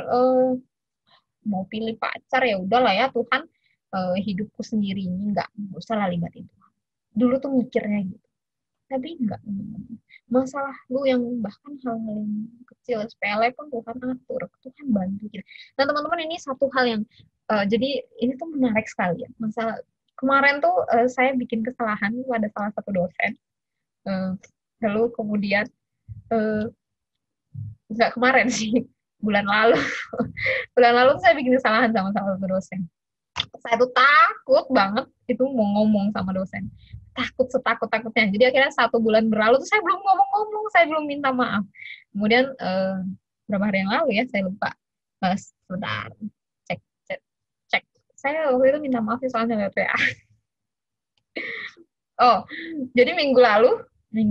mau pilih pacar, ya udahlah ya Tuhan, hidupku sendiri ini nggak usah lah libatin Tuhan. Dulu tuh mikirnya gitu. Tapi enggak. Masalah lu yang bahkan hal-hal yang kecil, sepele pun Tuhan atur, Tuhan bantu kita. Nah teman-teman, ini satu hal yang jadi ini tuh menarik sekali ya. Masalah kemarin tuh saya bikin kesalahan pada salah satu dosen. Lalu kemudian nggak kemarin sih, bulan lalu saya bikin kesalahan sama salah satu dosen. Saya tuh takut banget itu mau ngomong sama dosen, takut setakut-takutnya. Jadi akhirnya 1 bulan berlalu tuh saya belum ngomong-ngomong, saya belum minta maaf. Kemudian beberapa hari yang lalu ya, saya lupa, sebentar, cek. Saya waktu itu minta maaf soalnya lewat WA. Jadi minggu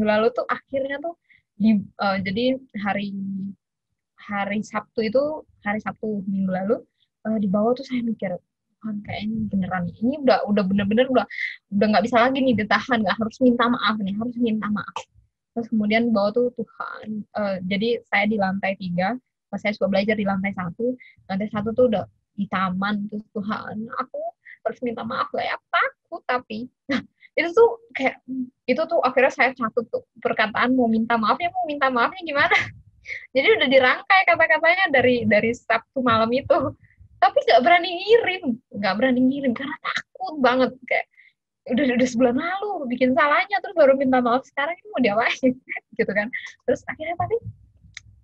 lalu tuh akhirnya tuh jadi hari Sabtu minggu lalu di bawah tuh saya mikir, Tuhan kayaknya beneran ini udah bener-bener udah nggak bisa lagi nih ditahan, nggak harus minta maaf. Terus kemudian di bawah tuh Tuhan, jadi saya di lantai 3, saya suka belajar di lantai 1 tuh udah di taman. Terus Tuhan, aku harus minta maaf gak ya? Takut. Tapi itu tuh kayak itu tuh akhirnya saya catat tuh perkataan mau minta maafnya gimana. Jadi udah dirangkai kata-katanya dari Sabtu malam itu, tapi nggak berani ngirim karena takut banget, kayak udah sebulan lalu bikin salahnya terus baru minta maaf sekarang, ini mau diapain gitu kan. Terus akhirnya tapi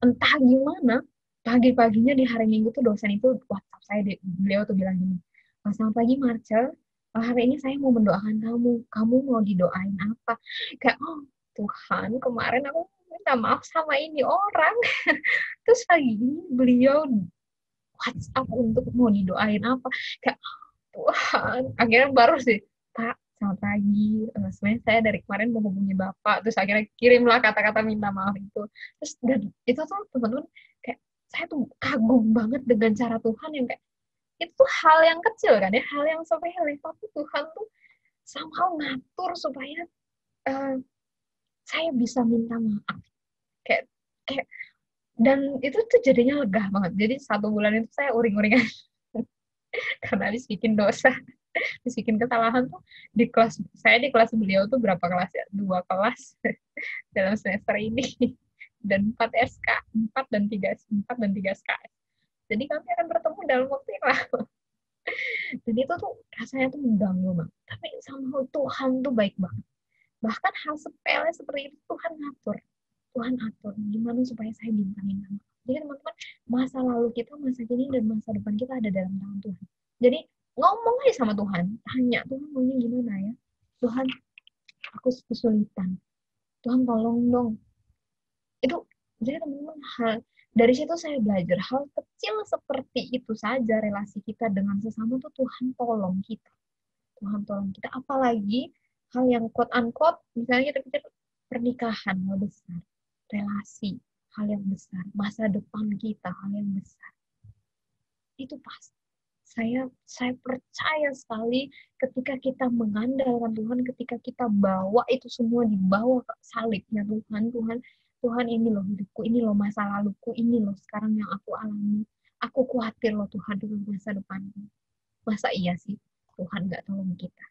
entah gimana pagi-paginya di hari Minggu tuh dosen itu WhatsApp saya, beliau tuh bilang gini, selamat pagi Marcel, hari ini saya mau mendoakan kamu mau didoain apa? Kayak Tuhan, kemarin aku minta maaf sama ini orang terus pagi ini beliau WhatsApp untuk mau didoain apa, kayak Tuhan. Akhirnya baru sih, Pak, selamat pagi, sebenarnya saya dari kemarin mau hubungi Bapak, terus akhirnya kirimlah kata-kata minta maaf itu. Terus dan itu tuh teman-teman, kayak saya tuh kagum banget dengan cara Tuhan yang kayak itu hal yang kecil kan ya, hal yang sepele, tapi Tuhan tuh somehow ngatur supaya saya bisa minta maaf, kayak dan itu tuh jadinya lega banget. Jadi 1 bulan itu saya uring-uringan karena habis bikin dosa, habis bikin kesalahan tuh di kelas beliau tuh berapa kelas ya? 2 kelas dalam semester ini dan 4 SK, 4 dan 3 SKS. Jadi kami akan bertemu dalam waktu yang lama. Dan itu tuh rasanya tuh mengganggu banget. Tapi somehow Tuhan tuh baik banget. Bahkan hal sepele seperti itu Tuhan atur gimana supaya saya minta maaf. Jadi teman-teman, masa lalu kita, masa kini, dan masa depan kita ada dalam tangan Tuhan. Jadi ngomong aja sama Tuhan, tanya Tuhan maunya gimana ya, Tuhan aku kesulitan, Tuhan tolong dong. Itu jadi teman-teman, Dari situ saya belajar hal kecil seperti itu saja relasi kita dengan sesama tuh Tuhan tolong kita. Tuhan tolong kita. Apalagi hal yang quote unquote, misalnya kita pikir pernikahan hal besar, relasi hal yang besar, masa depan kita hal yang besar. Itu pasti. Saya percaya sekali ketika kita mengandalkan Tuhan, ketika kita bawa itu semua dibawa ke salibnya Tuhan ini loh hidupku, ini loh masa laluku, ini loh sekarang yang aku alami. Aku khawatir loh Tuhan dengan masa depanku. Masa iya sih Tuhan nggak tolong kita?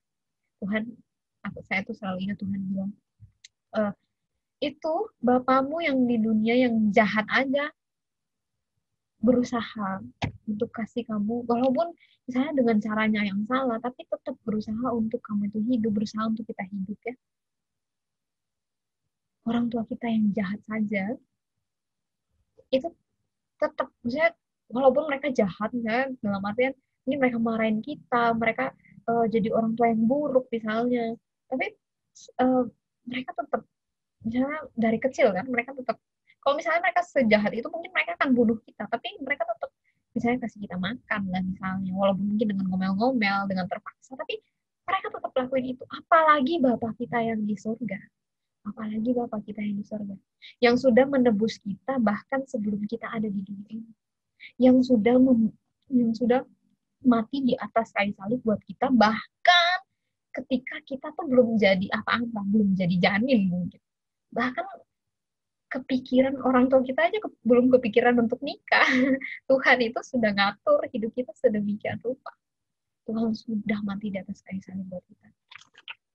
Saya tuh selalu ingat Tuhan bilang, itu Bapamu yang di dunia yang jahat aja berusaha untuk kasih kamu, walaupun misalnya dengan caranya yang salah, tapi tetap berusaha untuk kamu itu hidup, berusaha untuk kita hidup ya. Orang tua kita yang jahat saja, itu tetap, misalnya walaupun mereka jahat, misalnya dalam artian ini mereka marahin kita, mereka jadi orang tua yang buruk misalnya, tapi mereka tetap, misalnya dari kecil kan, mereka tetap, kalau misalnya mereka sejahat itu mungkin mereka akan bunuh kita, tapi mereka tetap misalnya kasih kita makan lah misalnya, walaupun mungkin dengan ngomel-ngomel, dengan terpaksa, tapi mereka tetap lakuin itu. Apalagi Bapa kita yang di surga. Apalagi Bapa kita yang di surga. Yang sudah menebus kita bahkan sebelum kita ada di dunia ini. Yang sudah mati di atas kayu salib buat kita, bahkan ketika kita tuh belum jadi apa-apa, belum jadi janin mungkin. Bahkan kepikiran orang tua kita aja belum kepikiran untuk nikah. Tuhan itu sudah ngatur hidup kita sedemikian rupa. Tuhan sudah mati di atas kayu salib buat kita.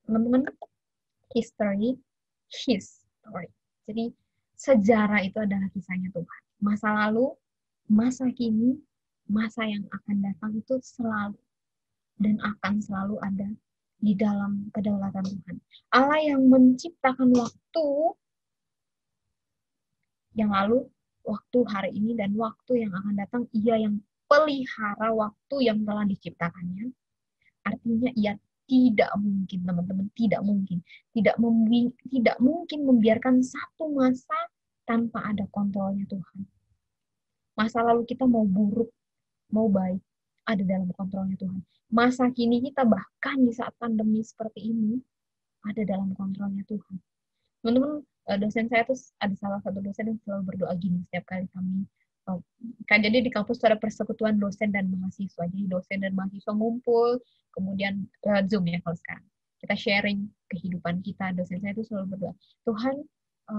Teman-teman, history, his story. Jadi sejarah itu adalah kisahnya Tuhan. Masa lalu, masa kini, masa yang akan datang itu selalu dan akan selalu ada di dalam kedaulatan Tuhan. Allah yang menciptakan waktu yang lalu, waktu hari ini, dan waktu yang akan datang, Ia yang pelihara waktu yang telah diciptakannya. Artinya Ia tidak mungkin, teman-teman, tidak mungkin membiarkan satu masa tanpa ada kontrolnya Tuhan. Masa lalu kita mau buruk, mau baik, ada dalam kontrolnya Tuhan. Masa kini kita bahkan di saat pandemi seperti ini, ada dalam kontrolnya Tuhan. Teman-teman, dosen saya tuh ada salah satu dosen yang selalu berdoa gini setiap kali kami kan, jadi di kampus ada persekutuan dosen dan mahasiswa, jadi dosen dan mahasiswa ngumpul, kemudian Zoom ya kalau sekarang kita sharing kehidupan kita. Dosen saya tuh selalu berdoa, Tuhan,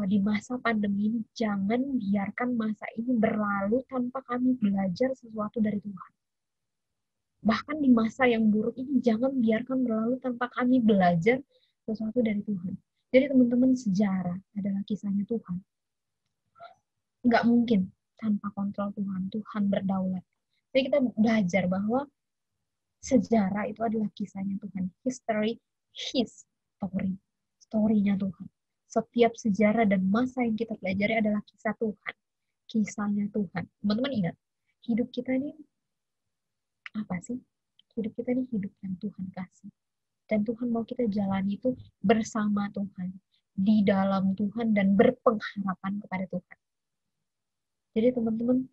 di masa pandemi ini jangan biarkan masa ini berlalu tanpa kami belajar sesuatu dari Tuhan. Bahkan di masa yang buruk ini jangan biarkan berlalu tanpa kami belajar sesuatu dari Tuhan. Jadi teman-teman, sejarah adalah kisahnya Tuhan. Nggak mungkin tanpa kontrol Tuhan. Tuhan berdaulat. Jadi kita belajar bahwa sejarah itu adalah kisahnya Tuhan. History, his story. Story-nya Tuhan. Setiap sejarah dan masa yang kita pelajari adalah kisah Tuhan. Kisahnya Tuhan. Teman-teman ingat, hidup kita ini apa sih? Hidup kita ini hidup yang Tuhan kasih. Dan Tuhan mau kita jalani itu bersama Tuhan, di dalam Tuhan, dan berpengharapan kepada Tuhan. Jadi teman-teman,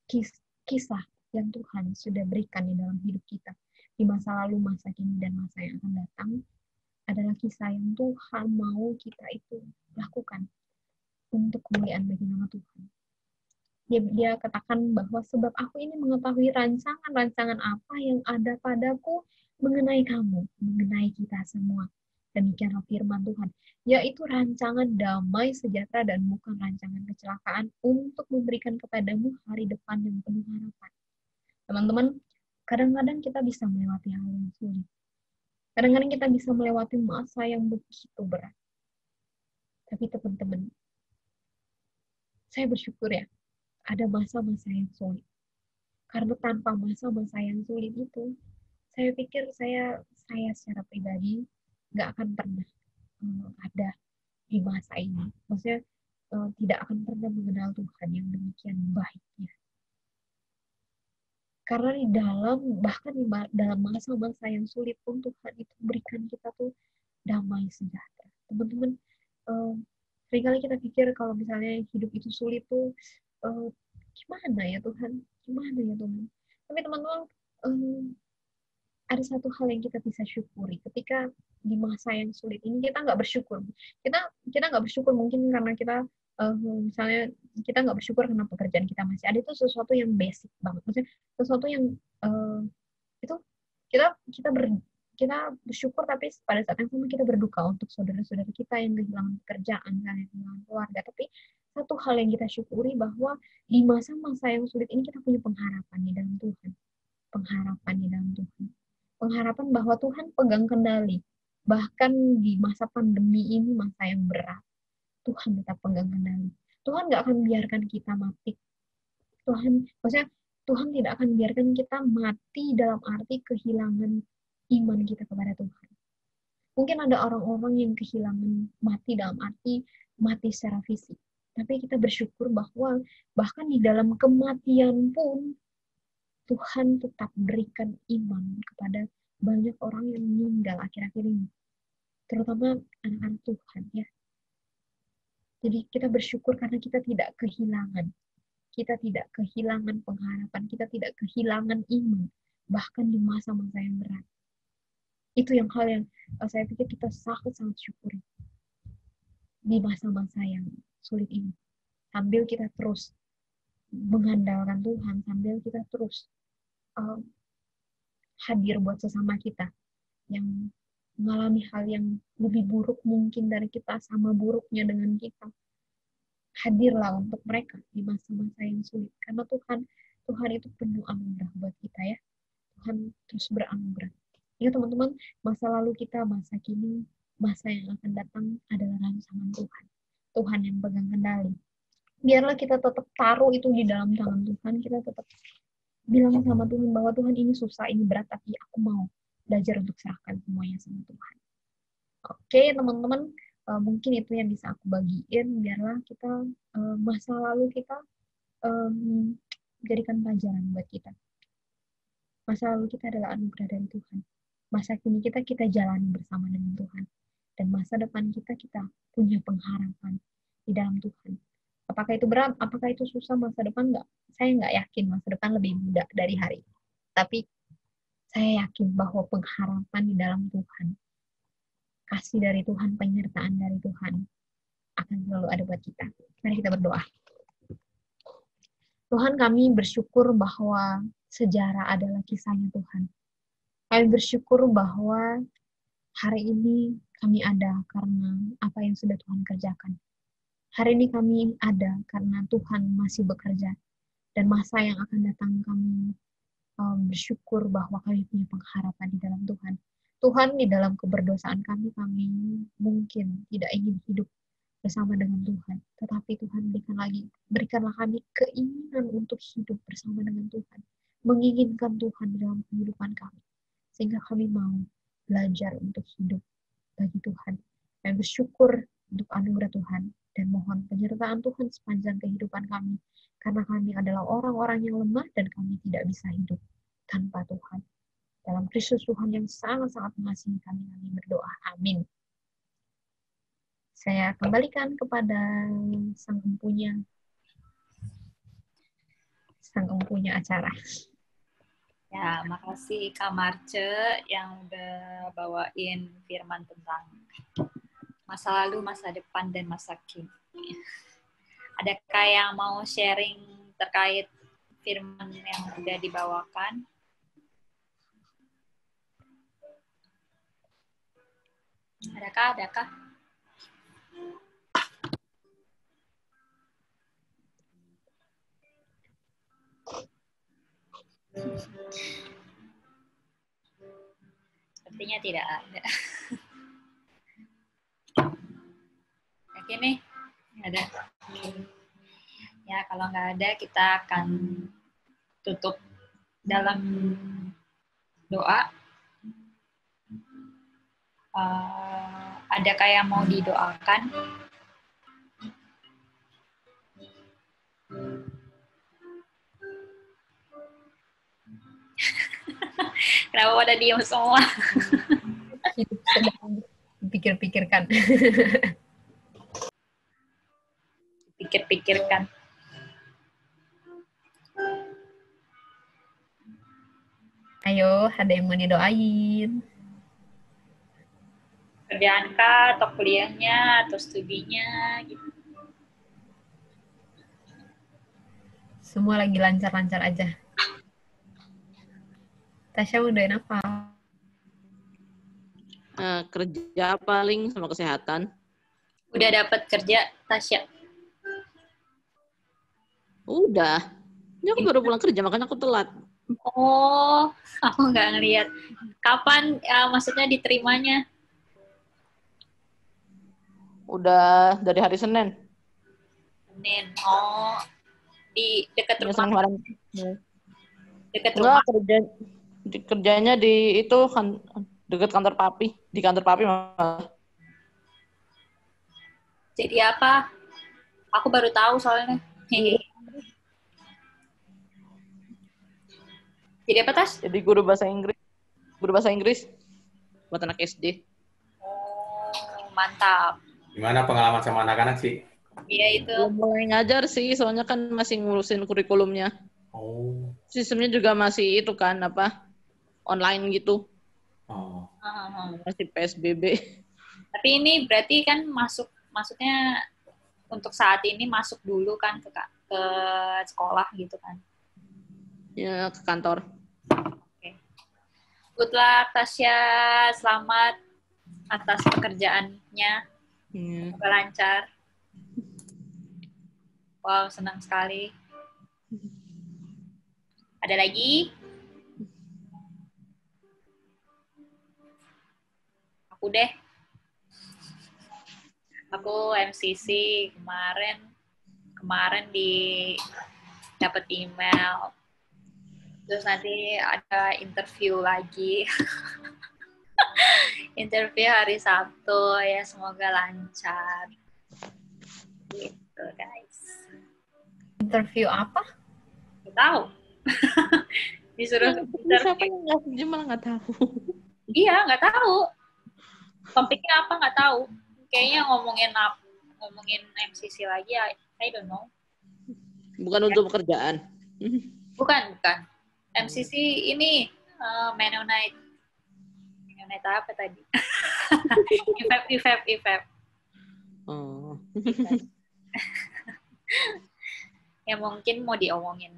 kisah yang Tuhan sudah berikan di dalam hidup kita, di masa lalu, masa kini, dan masa yang akan datang, adalah kisah yang Tuhan mau kita itu lakukan untuk kemuliaan bagi nama Tuhan. Dia katakan bahwa sebab aku ini mengetahui rancangan-rancangan apa yang ada padaku mengenai kamu, mengenai kita semua. Demikianlah firman Tuhan, yaitu rancangan damai sejahtera dan bukan rancangan kecelakaan untuk memberikan kepadamu hari depan yang penuh harapan. Teman-teman, kadang-kadang kita bisa melewati hal yang sulit. Kadang-kadang kita bisa melewati masa yang begitu berat. Tapi teman-teman, saya bersyukur ya, ada masa-masa yang sulit. Karena tanpa masa-masa yang sulit itu, saya pikir saya secara pribadi nggak akan pernah ada di masa ini. Maksudnya tidak akan pernah mengenal Tuhan yang demikian baiknya. Karena bahkan di dalam masa-masa yang sulit pun Tuhan itu berikan kita tuh damai sejahtera. Teman-teman, seringkali kita pikir kalau misalnya hidup itu sulit tuh gimana ya Tuhan? Tapi teman-teman, ada satu hal yang kita bisa syukuri ketika di masa yang sulit ini. Kita nggak bersyukur. Kita nggak bersyukur mungkin karena kita misalnya kita nggak bersyukur karena pekerjaan kita masih ada. Itu sesuatu yang basic banget. Maksudnya sesuatu yang itu kita bersyukur, tapi pada saat yang sama kita berduka untuk saudara-saudara kita yang kehilangan pekerjaan, yang kehilangan keluarga. Tapi satu hal yang kita syukuri bahwa di masa-masa yang sulit ini kita punya pengharapan di dalam Tuhan. Pengharapan bahwa Tuhan pegang kendali. Bahkan di masa pandemi ini, masa yang berat, Tuhan tetap pegang kendali. Tuhan nggak akan biarkan kita mati. Tuhan tidak akan biarkan kita mati dalam arti kehilangan iman kita kepada Tuhan. Mungkin ada orang-orang yang kehilangan mati dalam arti mati secara fisik. Tapi kita bersyukur bahwa bahkan di dalam kematian pun Tuhan tetap berikan iman kepada banyak orang yang meninggal akhir-akhir ini. Terutama anak-anak Tuhan, ya. Jadi kita bersyukur karena kita tidak kehilangan. Kita tidak kehilangan pengharapan. Kita tidak kehilangan iman. Bahkan di masa-masa yang berat. Itu yang hal yang saya pikir kita sangat-sangat syukuri. Di masa-masa yang sulit ini. Sambil kita terus mengandalkan Tuhan. Sambil kita terus hadir buat sesama kita. Yang mengalami hal yang lebih buruk mungkin dari kita, sama buruknya dengan kita. Hadirlah untuk mereka di masa-masa yang sulit. Karena Tuhan itu penuh anugerah buat kita, ya. Tuhan terus beranugerah. Ingat teman-teman, masa lalu kita, masa kini, masa yang akan datang adalah rangsangan Tuhan. Tuhan yang pegang kendali. Biarlah kita tetap taruh itu di dalam tangan Tuhan. Kita tetap bilang sama Tuhan bahwa Tuhan ini susah, ini berat, tapi aku mau belajar untuk serahkan semuanya sama Tuhan. Oke, teman-teman, mungkin itu yang bisa aku bagiin. Biarlah kita masa lalu kita jadikan pelajaran buat kita. Masa lalu kita adalah anugerah dari Tuhan. Masa kini kita jalani bersama dengan Tuhan. Dan masa depan kita punya pengharapan di dalam Tuhan. Apakah itu berat? Apakah itu susah masa depan? Enggak. Saya nggak yakin masa depan lebih mudah dari hari ini. Tapi saya yakin bahwa pengharapan di dalam Tuhan, kasih dari Tuhan, penyertaan dari Tuhan akan selalu ada buat kita. Mari kita berdoa. Tuhan, kami bersyukur bahwa sejarah adalah kisahnya Tuhan. Kami bersyukur bahwa hari ini kami ada karena apa yang sudah Tuhan kerjakan. Hari ini kami ada karena Tuhan masih bekerja. Dan masa yang akan datang kami bersyukur bahwa kami punya pengharapan di dalam Tuhan. Tuhan, di dalam keberdosaan kami mungkin tidak ingin hidup bersama dengan Tuhan. Tetapi Tuhan berikanlah kami keinginan untuk hidup bersama dengan Tuhan. Menginginkan Tuhan di dalam kehidupan kami. Sehingga kami mau belajar untuk hidup bagi Tuhan. Dan bersyukur untuk anugerah Tuhan. Dan mohon penyertaan Tuhan sepanjang kehidupan kami. Karena kami adalah orang-orang yang lemah dan kami tidak bisa hidup tanpa Tuhan. Dalam Kristus Tuhan yang sangat-sangat mengasihi kami berdoa. Amin. Saya kembalikan kepada sang empunya acara. Ya, makasih Kak Marce yang udah bawain firman tentang masa lalu, masa depan, dan masa kini. Adakah yang mau sharing terkait firman yang udah dibawakan? Adakah? Sepertinya tidak ada. Yakin nih? Ada. Ya, kalau nggak ada, kita akan tutup dalam doa. Adakah yang mau didoakan? Kenapa pada diam semua? Hidup sedang dipikir-pikirkan. Ayo, ada yang mau didoain? Kerjaan kah, atau kuliahnya, atau studinya, gitu. Semua lagi lancar-lancar aja. Tasya mau doain apa? Kerja paling sama kesehatan. Udah dapat kerja, Tasya? Udah. Ini aku baru pulang kerja, makanya aku telat. Oh, aku nggak ngeliat. Kapan maksudnya diterimanya? Udah dari hari Senin. Senin. Oh, di dekat Ya, rumah. Senin kemarin. Dekat Enggak, rumah. kerjanya di itu kan dekat kantor papi. Di kantor papi malah. Jadi apa? Aku baru tahu soalnya. Jadi apa, Tas? Jadi guru bahasa Inggris. Guru bahasa Inggris buat anak SD. Oh, mantap. Gimana pengalaman sama anak-anak sih? Iya itu. Belum mulai ngajar sih, soalnya kan masih ngurusin kurikulumnya. Oh. Sistemnya juga masih itu kan, apa, online gitu. Oh. Masih PSBB. Tapi ini berarti kan maksudnya untuk saat ini masuk dulu kan ke sekolah gitu kan? Ya, ke kantor. Oke. Good luck, Tasya. Selamat atas pekerjaannya. Semoga lancar. Wow, senang sekali. Ada lagi? Aku deh. Aku MCC kemarin dapat email. Terus nanti ada interview lagi. Interview hari Sabtu, ya semoga lancar. Gitu, guys. Interview apa? Nggak tahu. Disuruh Siapa yang nggak setuju malah nggak tahu. Iya, nggak tahu. Topiknya apa nggak tahu. Kayaknya ngomongin MCC lagi, I don't know. Bukan untuk pekerjaan. Bukan. MCC ini Mennonite. Mennonite apa tadi? IFEP. Oh. Ya mungkin mau diomongin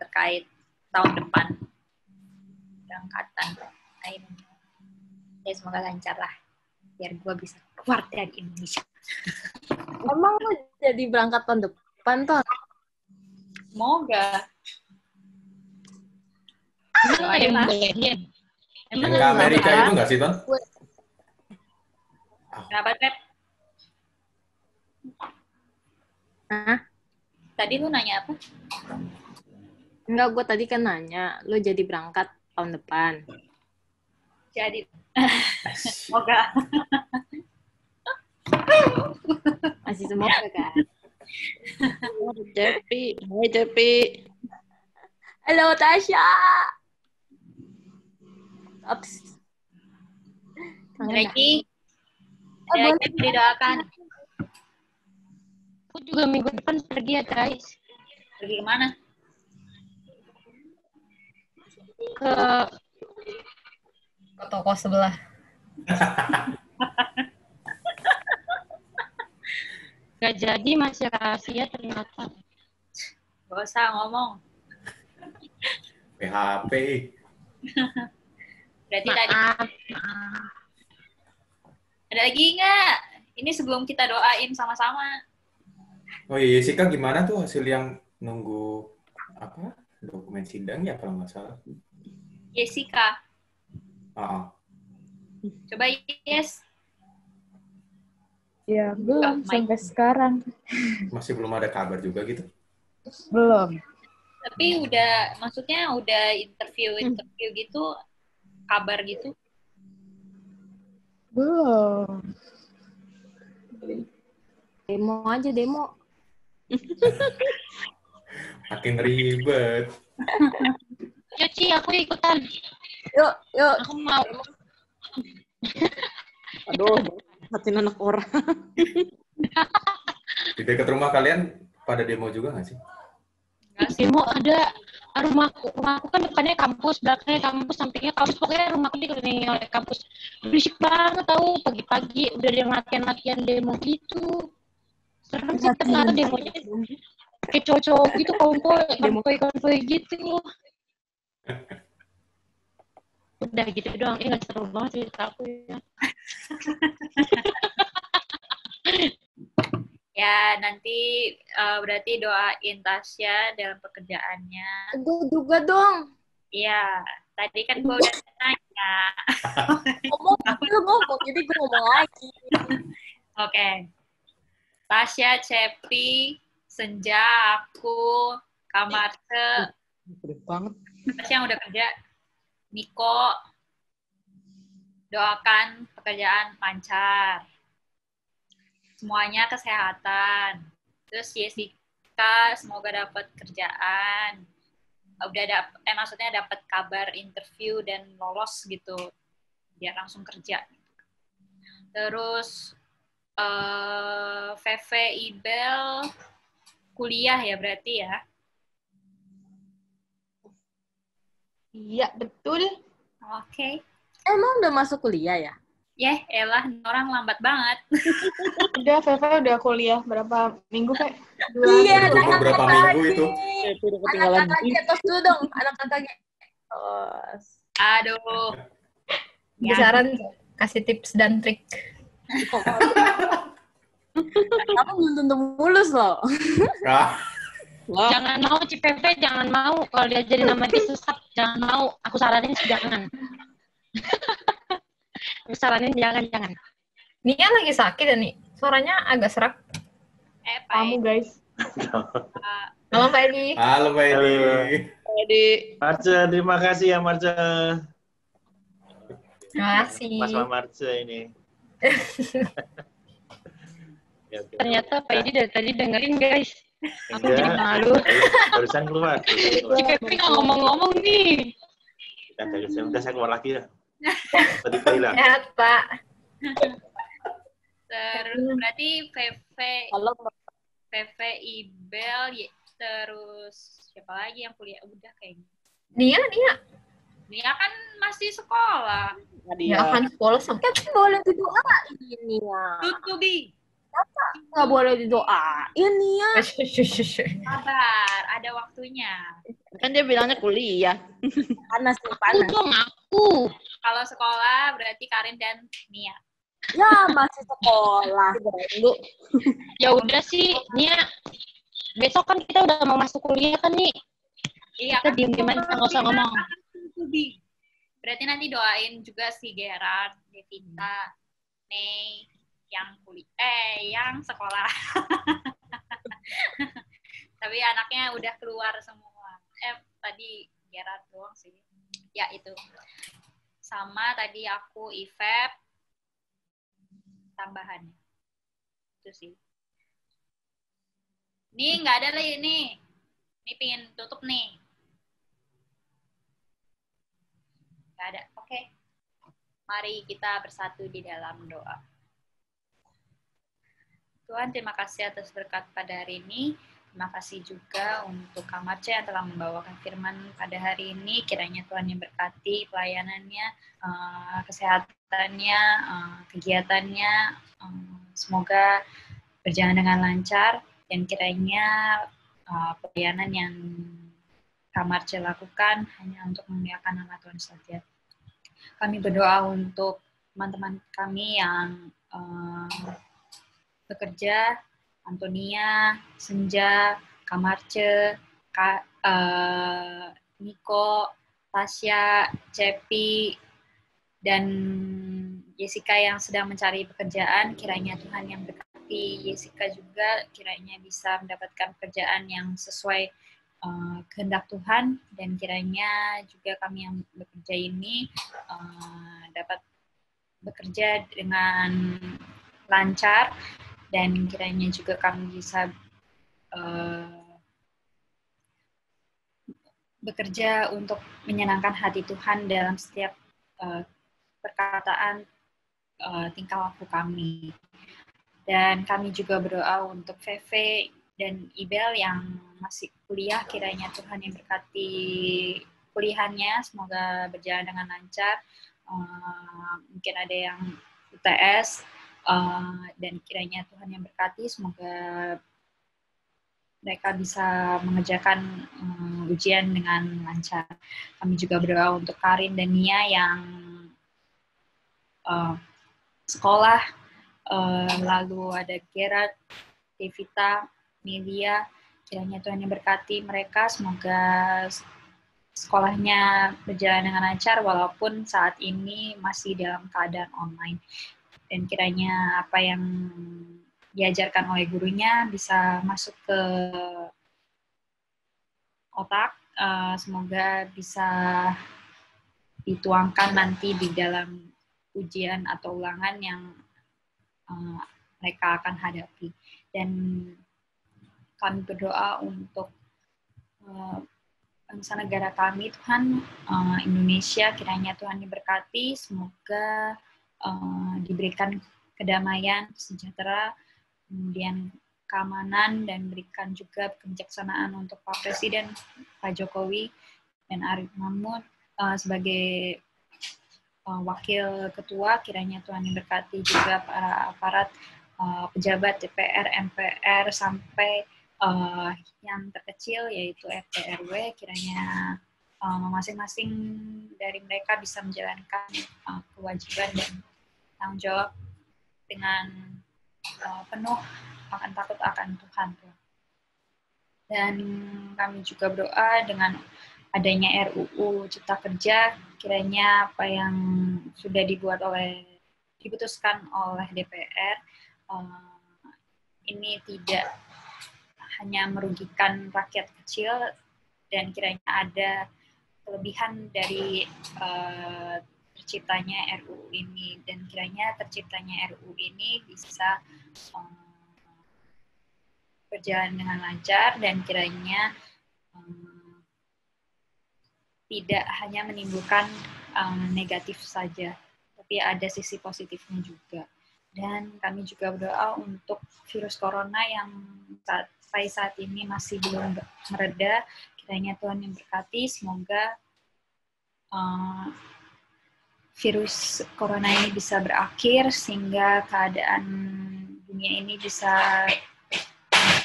terkait tahun depan berangkatan. Ya semoga lancar lah. Biar gue bisa keluar dari Indonesia. Emang lo jadi berangkat tahun depan, Ton? Semoga. Emang Yang ke Amerika itu nggak sih, Ton? Kenapa, Tep? Hah? Tadi lu nanya apa? Enggak, gue tadi kan nanya, lo jadi berangkat tahun depan. Jadi, semoga. Masih semoga kan? Hai Cepi. Halo Tasya. Ops. Lagi. Ada lagi didoakan. Aku juga minggu depan pergi ya, guys. Pergi kemana? Ke toko sebelah. Gak jadi, masih rahasia ternyata. Gak usah ngomong. PHP. Berarti tadi. Ada lagi nggak? Ini sebelum kita doain sama-sama. Oh iya, Jessica gimana tuh hasil yang nunggu apa dokumen sidang ya kalau nggak salah? Jessica. Coba yes. Ya, belum sampai sekarang. Masih belum ada kabar juga gitu? Belum. Tapi maksudnya udah interview gitu, kabar gitu? Belum. Demo aja, demo. Makin ribet. Yuk, Ci, aku ikutan. Yuk. Aku mau. Aduh, hatin anak orang. Di dekat rumah kalian pada demo juga nggak sih? Demo ada. Rumahku kan depannya kampus, belakangnya kampus, sampingnya kampus, pokoknya rumahku dikelilingi oleh kampus. Berisik banget tahu, pagi-pagi udah ada latihan-latihan demo gitu. Serem sih ternyata demonya kayak cowok-cowok gitu, konvoy gitu. Udah gitu doang, nggak seru banget cerita aku ya. Ya, nanti berarti doain Tasya dalam pekerjaannya. Gue juga dong. Iya, tadi kan gue udah nanya. ngomong, jadi gue ngomong lagi. Oke. Tasya, Cepi, Senja, aku, Kamarce. Banget. Tasya yang udah kerja. Niko, doakan pekerjaan lancar. Semuanya kesehatan. Terus Jessica, semoga dapat kerjaan. Maksudnya dapat kabar interview dan lolos gitu. Biar langsung kerja. Terus Feve, Ibel, kuliah ya berarti ya? Iya, betul. Oke. Emang udah masuk kuliah ya? Elah, orang lambat banget. Udah, Feve udah kuliah berapa minggu, Fe? Iya, beberapa minggu itu. Anak kakak tos dulu dong, anak kakak. Aduh. Saran, kasih tips dan trik. Kamu belum tentu mulus loh. Jangan mau Cipepe, jangan mau. Kalau dia jadi nama dia sesat, jangan mau. Aku saranin jangan. Aku saranin jangan. Nia lagi sakit ya, nih. Suaranya agak serak. Kamu, guys. Halo, Pak Edi. Halo, Pak Edi. Edi. Marce, terima kasih ya, Marce. Terima kasih. Mas Marce ini. Ternyata Pak Edi dari tadi dengerin, guys. Aku Enggak, jadi malu. barusan keluar. Cipepe nggak ngomong-ngomong nih. Udah saya keluar lagi ya. Tadi hilang. Sehat, Pak. Terus berarti Feve, Ibel, terus siapa lagi yang kuliah? Udah kayaknya. Nia kan masih sekolah. Ya kan sekolah sampai. Kan boleh didoain ya. Tutubi. Kenapa nggak boleh didoain ya? Sabar, ada waktunya. Kan dia bilangnya kuliah. Panas nih, panas. Aku. Kalau sekolah berarti Karin dan Nia. Ya, masih sekolah. Ya udah sih, Nia. Besok kan kita udah mau masuk kuliah kan nih. Iya, kita diem-diem aja, nggak usah ngomong. Berarti nanti doain juga si Gerard, Devita, Mei, yang yang sekolah. Tapi anaknya udah keluar semua. Tadi Gerard doang sih. Ya itu. Sama tadi aku Ivep tambahan. Itu sih. Nih nggak ada lagi nih. Ini pingin tutup nih. Nggak ada. Oke. Mari kita bersatu di dalam doa. Tuhan, terima kasih atas berkat pada hari ini. Terima kasih juga untuk Kamarce yang telah membawakan firman pada hari ini. Kiranya Tuhan yang berkati pelayanannya, kesehatannya, kegiatannya. Semoga berjalan dengan lancar. Dan kiranya pelayanan yang Kamarce lakukan hanya untuk memuliakan nama Tuhan saja. Kami berdoa untuk teman-teman kami yang bekerja, Antonia, Senja, Kamarce, Niko, Tasya, Cepi, dan Jessica yang sedang mencari pekerjaan. Kiranya Tuhan yang berkati Jessica juga, kiranya bisa mendapatkan pekerjaan yang sesuai kehendak Tuhan, dan kiranya juga kami yang bekerja ini dapat bekerja dengan lancar, dan kiranya juga kami bisa bekerja untuk menyenangkan hati Tuhan dalam setiap perkataan tingkah laku kami. Dan kami juga berdoa untuk Feve dan Ibel yang masih kuliah, kiranya Tuhan yang berkati kuliahannya, semoga berjalan dengan lancar. Mungkin ada yang UTS, dan kiranya Tuhan yang berkati, semoga mereka bisa mengerjakan ujian dengan lancar. Kami juga berdoa untuk Karin dan Nia yang sekolah, lalu ada Gerard, Devita, Melia, kiranya Tuhan yang berkati mereka, semoga sekolahnya berjalan dengan lancar walaupun saat ini masih dalam keadaan online. Dan kiranya apa yang diajarkan oleh gurunya bisa masuk ke otak, semoga bisa dituangkan nanti di dalam ujian atau ulangan yang mereka akan hadapi. Dan kami berdoa untuk bangsa negara kami, Tuhan, Indonesia, kiranya Tuhan diberkati, semoga diberikan kedamaian, sejahtera, kemudian keamanan, dan berikan juga kebijaksanaan untuk Pak Presiden, Pak Jokowi, dan Arif Mahmud sebagai wakil ketua, kiranya Tuhan memberkati juga para aparat, pejabat DPR, MPR, sampai yang terkecil yaitu RT RW, kiranya masing-masing dari mereka bisa menjalankan kewajiban dan tanggung jawab dengan penuh akan takut akan Tuhan. Dan kami juga berdoa dengan adanya RUU Cipta Kerja, kiranya apa yang sudah diputuskan oleh DPR ini tidak hanya merugikan rakyat kecil, dan kiranya ada kelebihan dari terciptanya RUU ini, dan kiranya terciptanya RUU ini bisa berjalan dengan lancar, dan kiranya tidak hanya menimbulkan negatif saja, tapi ada sisi positifnya juga. Dan kami juga berdoa untuk virus corona yang sampai saat ini masih belum mereda, kiranya Tuhan yang berkati, semoga virus corona ini bisa berakhir sehingga keadaan dunia ini bisa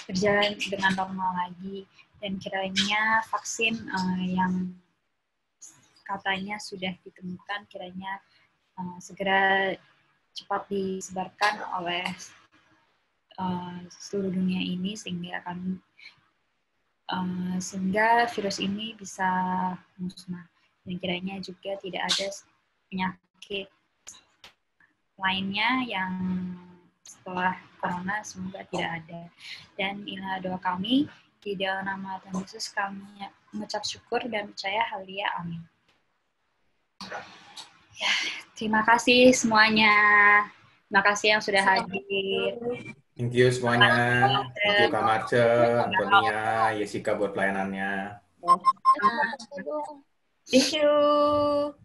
berjalan dengan normal lagi, dan kiranya vaksin yang katanya sudah ditemukan kiranya segera cepat disebarkan oleh seluruh dunia ini sehingga virus ini bisa musnah, dan kiranya juga tidak ada penyakit lainnya yang setelah corona, semoga tidak ada. Dan inilah doa kami, di dalam nama Tuhan Yesus kami mengucap syukur dan percaya, haleluya, amin. Ya, terima kasih semuanya. Terima kasih yang sudah hadir. Thank you semuanya. Thank you Kak Marce, Antonia, Jessica buat pelayanannya. Thank you.